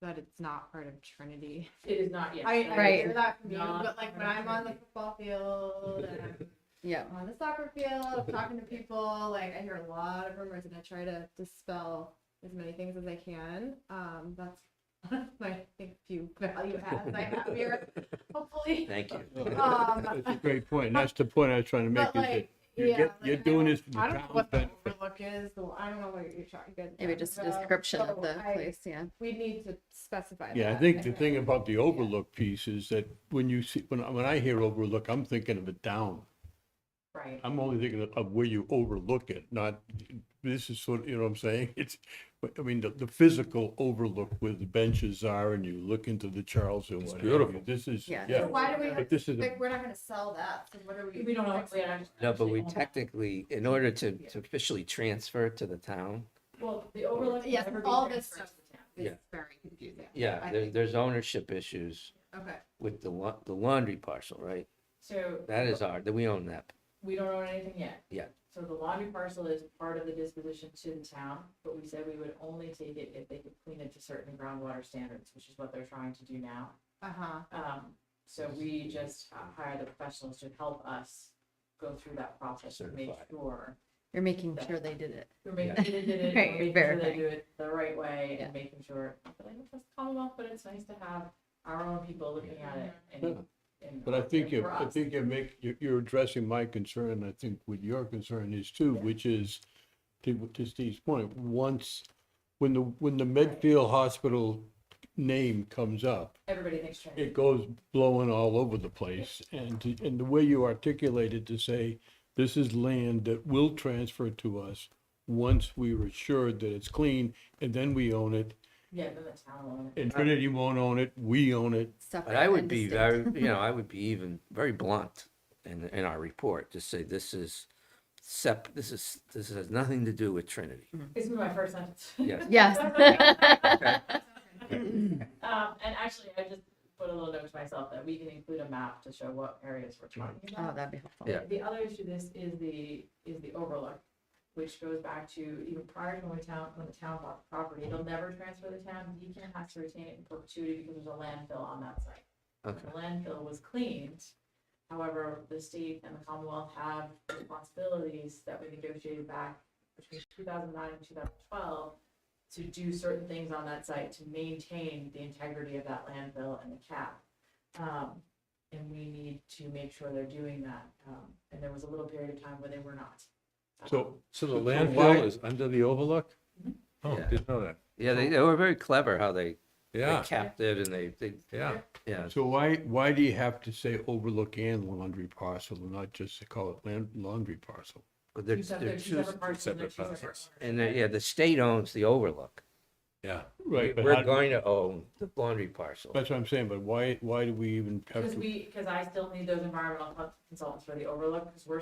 that it's not part of Trinity. It is not yet. I Right. hear that from you, Not but like when I'm on the football field and Yeah. I'm on the soccer field, I'm talking to people, like I hear a lot of rumors and I try to dispel as many things as I can. That's one of my, I think, few value adds I have here, hopefully. Thank you. That's a great point. And that's the point I was trying to make, But is that like, you're yeah, get- you're like, doing this for the I don't know town's what the benefit. overlook is, I don't know what you're talking about. Maybe just a description of the place, yeah. We need to specify Yeah, I that, think the thing about the overlook piece is that when you see, when I hear overlook, I'm thinking of it down. Right. I'm only thinking of where you overlook it, not, this is sort of, you know what I'm saying? It's, I mean, the physical overlook where the benches are and you look into the Charles and what have you. beautiful. This is, Yeah. yeah. So why do we, But this is, a- like, we're not gonna sell that, so what are we? We don't know. fixing? No, but we actually own that. technically, in order to officially transfer it to the town, Well, the overlook. will Yes, never be all this transferred stuff to the town. is Yeah. very confusing. yeah, I there, think. there's ownership issues Okay, with the laundry parcel, right? So. That is that we own that. We don't own anything yet. Yeah. So the laundry parcel is part of the disposition to the town, but we said we would only take it if they could clean it to certain groundwater standards, which is what they're trying to do now. uh-huh, So we just hire the professionals to help us go through that process to make Certify. sure. You're making sure they did it. We're making sure they did it, Right, we're making sure verifying. they do it the right way Yeah. and making sure, not that I don't trust the Commonwealth, but it's nice to have our own people looking at it Yeah. and. but I think for us. you're addressing my concern, I think what your concern is too, which is, to Steve's point, when the Medfield Hospital name comes up, Everybody thinks Trinity. it goes blowing all over the place. And the way you articulate it to say, this is land that will transfer to us once we are assured that it's clean, and then we own it, Yeah, then the town will own it. and Trinity won't own it, we own it. Separate But I would and be distinct. very, I would be even very blunt in our report, to say this is this has nothing to do with Trinity. It's gonna be my first sentence. Yes. Yes. And actually, I just put a little note to myself that we can include a map to show what areas we're talking Oh, about. that'd be helpful. Yeah. The other issue, this is the overlook, which goes back to even prior to when the town bought the property. It'll never transfer the town. DECAN has to retain it in perpetuity because there's a landfill on that site. Okay. The landfill was cleaned. However, the state and the Commonwealth have responsibilities that we negotiated back between 2009 and 2012 to do certain things on that site to maintain the integrity of that landfill and the cap. And we need to make sure they're doing that. And there was a little period of time where they were not. So, So the why- landfill is under the overlook? Oh, Yeah. didn't know that. Yeah, they were very clever how they Yeah, capped it, and they yeah. so why do you have to say overlook and laundry parcel and not just call it laundry parcel? but they're Two separate parts and they're two separate owners. and the state owns the overlook. Yeah. Right, but We're going to own the laundry parcel. that's what I'm saying, but why do we even have Because to? because I still need those environmental consultants for the overlook, because we're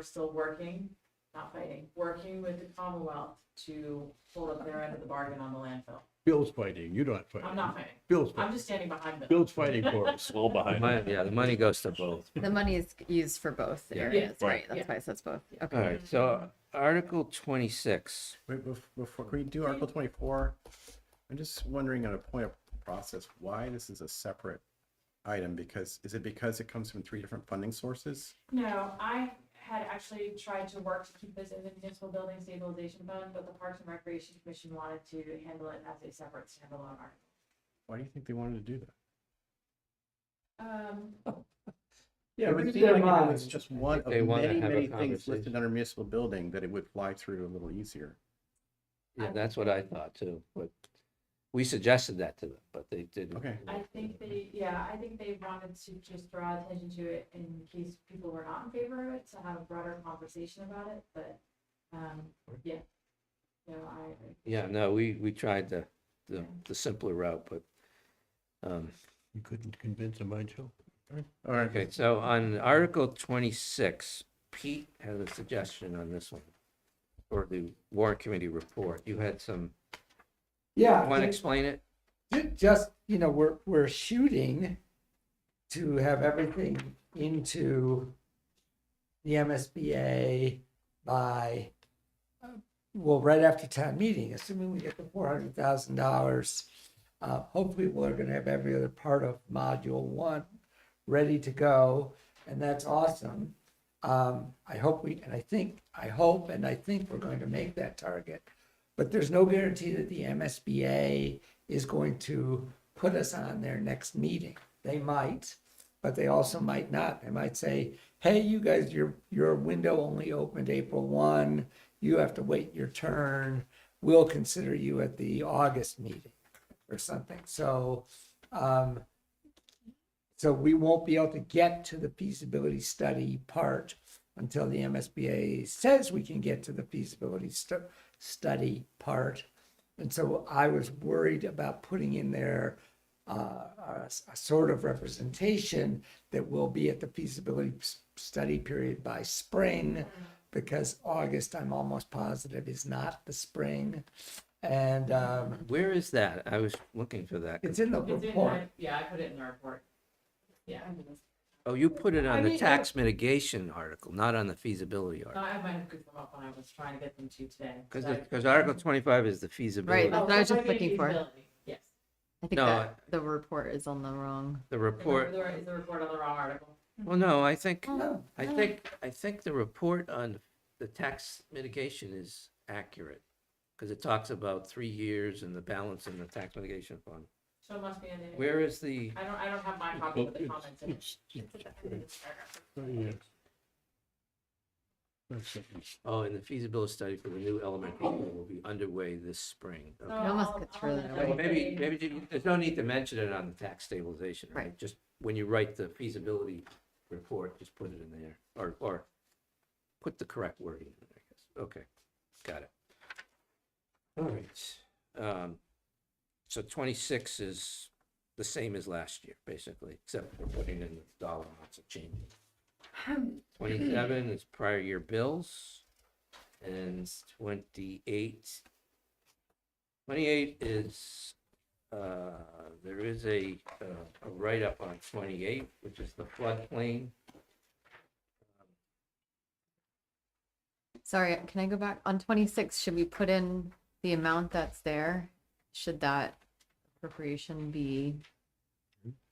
still working, not fighting, working with the Commonwealth to hold up their end of the bargain on the landfill. Bill's fighting, you're not fighting. I'm not fighting. Bill's I'm fighting. just standing behind them. Bill's fighting for us. Well behind. Yeah, the money goes to both. The money is used for both Yeah. areas, Yeah. right? Yeah. That's why it says both. Okay. All right, so Article 26. Wait, before, can we do Article 24? I'm just wondering on a point of process, why this is a separate item, because, is it because it comes from 3 different funding sources? No, I had actually tried to work to keep this in the municipal building stabilization fund, but the Parks and Recreation Commission wanted to handle it as a separate standalone article. Why do you think they wanted to do that? Yeah, It would read seem their like if it was minds. just one of They wanna many, have a many things conversation. listed under municipal building, that it would fly through a little easier. Yeah, that's what I thought too, but we suggested that to them, but they didn't. Okay. I think they wanted to just draw attention to it in case people were not in favor of it, to have a broader conversation about it, but, yeah. No, I agree. Yeah, no, we tried the simpler route, but, You couldn't convince him, Joe? All right. okay, so on Article 26, Pete has a suggestion on this one, or the Warrant Committee report. You had some, Yeah. want to explain it? Just, we're shooting to have everything into the MSBA by, right after town meeting, assuming we get the $400,000. Hopefully, we're gonna have every other part of Module 1 ready to go, and that's awesome. I hope we're going to make that target. But there's no guarantee that the MSBA is going to put us on their next meeting. They might, but they also might not. They might say, hey, you guys, your window only opened April 1. You have to wait your turn. We'll consider you at the August meeting or something. So we won't be able to get to the feasibility study part until the MSBA says we can get to the feasibility study part. And so I was worried about putting in there a sort of representation that will be at the feasibility study period by spring, because August, I'm almost positive, is not the spring. And Where is that? I was looking for that. it's in the It's in report. I put it in the report. Yeah. Oh, you put it I on the mean, tax mitigation article, not on the feasibility No, article. I might have goofed them up when I was trying to get them to today. Because Article 25 is the feasibility. Right, that's what I was just looking for. Yes. I think No, that the report is on the wrong. The report, Is the report on the wrong article? well, no, I think, No. I think the report on the tax mitigation is accurate. Because it talks about 3 years and the balance in the tax mitigation fund. So it must be in the. Where is the, I don't have my copy with the comments in it. Yeah. That's it. Oh, and the feasibility study for the new elementary school will be underway this spring. So Okay. It almost I'll- gets I'll further let away. So maybe, everybody- there's no need to mention it on the tax stabilization, right? Right. Just when you write the feasibility report, just put it in there, or put the correct wording in there, I guess. Okay, got it. All right. So 26 is the same as last year, basically, except we're putting in the dollar amounts of changes. 27 is prior year bills, and 28 is, there is a write-up on 28, which is the floodplain. Sorry, can I go back? On 26, should we put in the amount that's there? Should that appropriation be,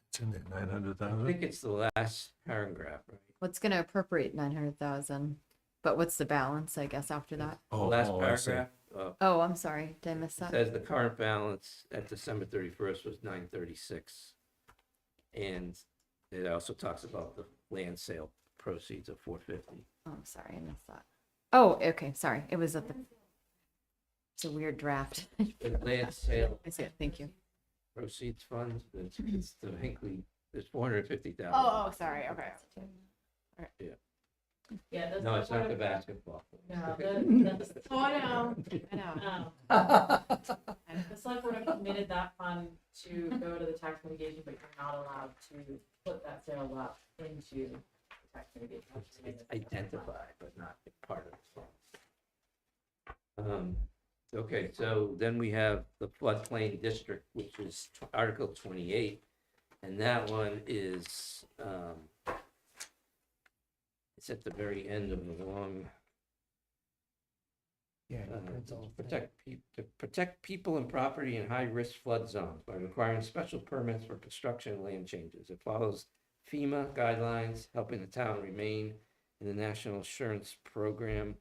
It's in there, I 900,000. think it's the last paragraph, right? what's gonna appropriate 900,000? But what's the balance, I guess, after that? The last I see. paragraph Oh, I'm sorry, did I miss that? says the current balance at December 31st was 936. And it also talks about the land sale proceeds of 450. Oh, I'm sorry, I missed that. Oh, okay, sorry, it was at the, it's a weird draft. The land sale I see it, thank you. proceeds funds, it's the Hinckley, there's 450,000. Oh, sorry, okay. Yeah, that's. No, it's not the part of- basketball. No, that's, Oh, I know, I know. and the select board have committed that fund to go to the tax mitigation, but you're not allowed to put that sale up into the tax mitigation. It's identified, but not part of the fund. Okay, so then we have the floodplain district, which is Article 28, and that one is, it's at the very end of the long, Yeah, that's all. to protect people and property in high-risk flood zones by requiring special permits for construction and land changes. It follows FEMA guidelines, helping the town remain in the National Insurance Program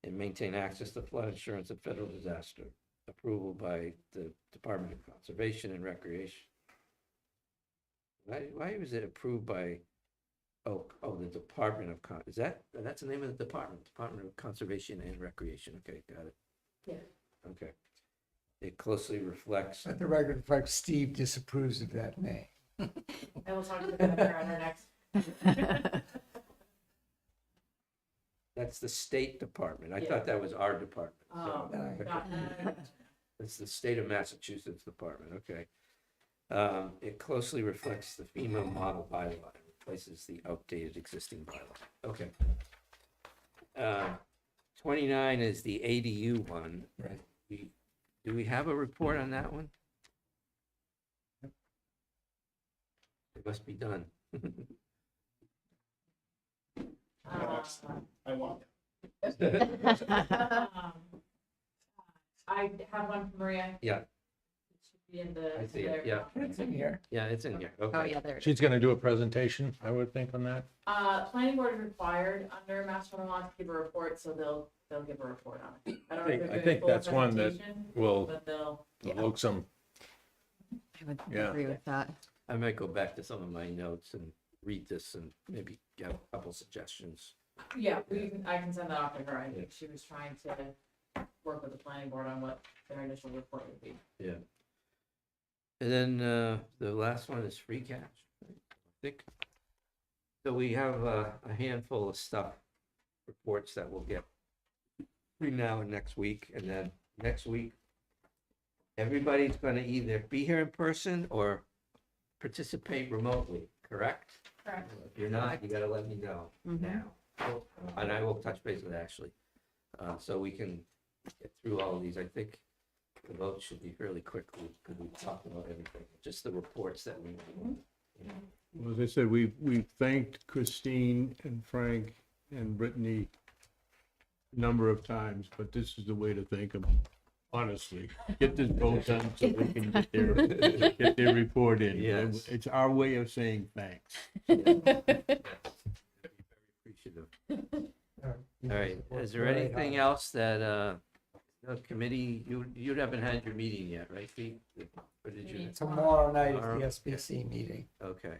and maintain access to flood insurance and federal disaster. Approval by the Department of Conservation and Recreation. Why was it approved by, the Department of that's the name of the department, Department of Conservation and Recreation. Okay, got it. Yeah. Okay. It closely reflects, Let the record reflect Steve disapproves of that name. And we'll talk to the governor on our next. that's the State Department. I Yeah. thought that was our department. Oh, So- not- It's the State of Massachusetts Department, okay. It closely reflects the FEMA model bylaw and replaces the outdated existing bylaw. Okay. 29 is the ADU one. Right. Do we have a report on that one? It must be done. I want. I have one from Maria. Yeah. It should be in the. I see it, yeah. It's in here. Yeah, it's in here, Oh, okay. yeah, there it is. She's gonna do a presentation, I would think, on that. Planning board is required under Mass General Law to give a report, so they'll give a report on it. I don't know if I they're doing think full that's one that presentation, Will But they'll, evoke some, I would Yeah. agree with that. I might go back to some of my notes and read this and maybe get a couple suggestions. yeah, I can send that off to her. I Yeah. think she was trying to work with the planning board on what their initial report would be. Yeah. And then the last one is free cash, I think. So we have a handful of stuff, reports that we'll get between now and next week. And then next week, everybody's going to either be here in person or participate remotely, correct? Correct. If you're not, you got to let me know Mhm. now. And I will touch base with Ashley. So we can get through all of these. I think the vote should be fairly quickly because we talked about everything, just the reports that we. Well, as I said, we've thanked Christine and Frank and Brittany a number of times, but this is the way to thank them, honestly. Get this vote done so they can get their report in. Yes. It's our way of saying thanks. Appreciative. All right, is there anything else that, the committee, you haven't had your meeting yet, right, Pete? Or did you? Tomorrow night is Tomorrow? the SBC meeting. Okay.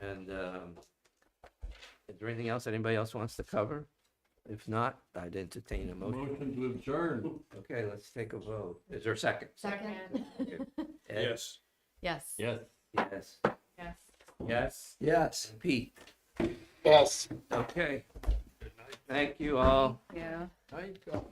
And, is there anything else anybody else wants to cover? If not, I'd entertain a motion. Motion to adjourn. Okay, let's take a vote. Is there a second? Second. Ed? Yes. Yes. Yes. Yes. Yes. Yes. Yes. Pete? Yes. Okay. Thank you all. Yeah. Thank you.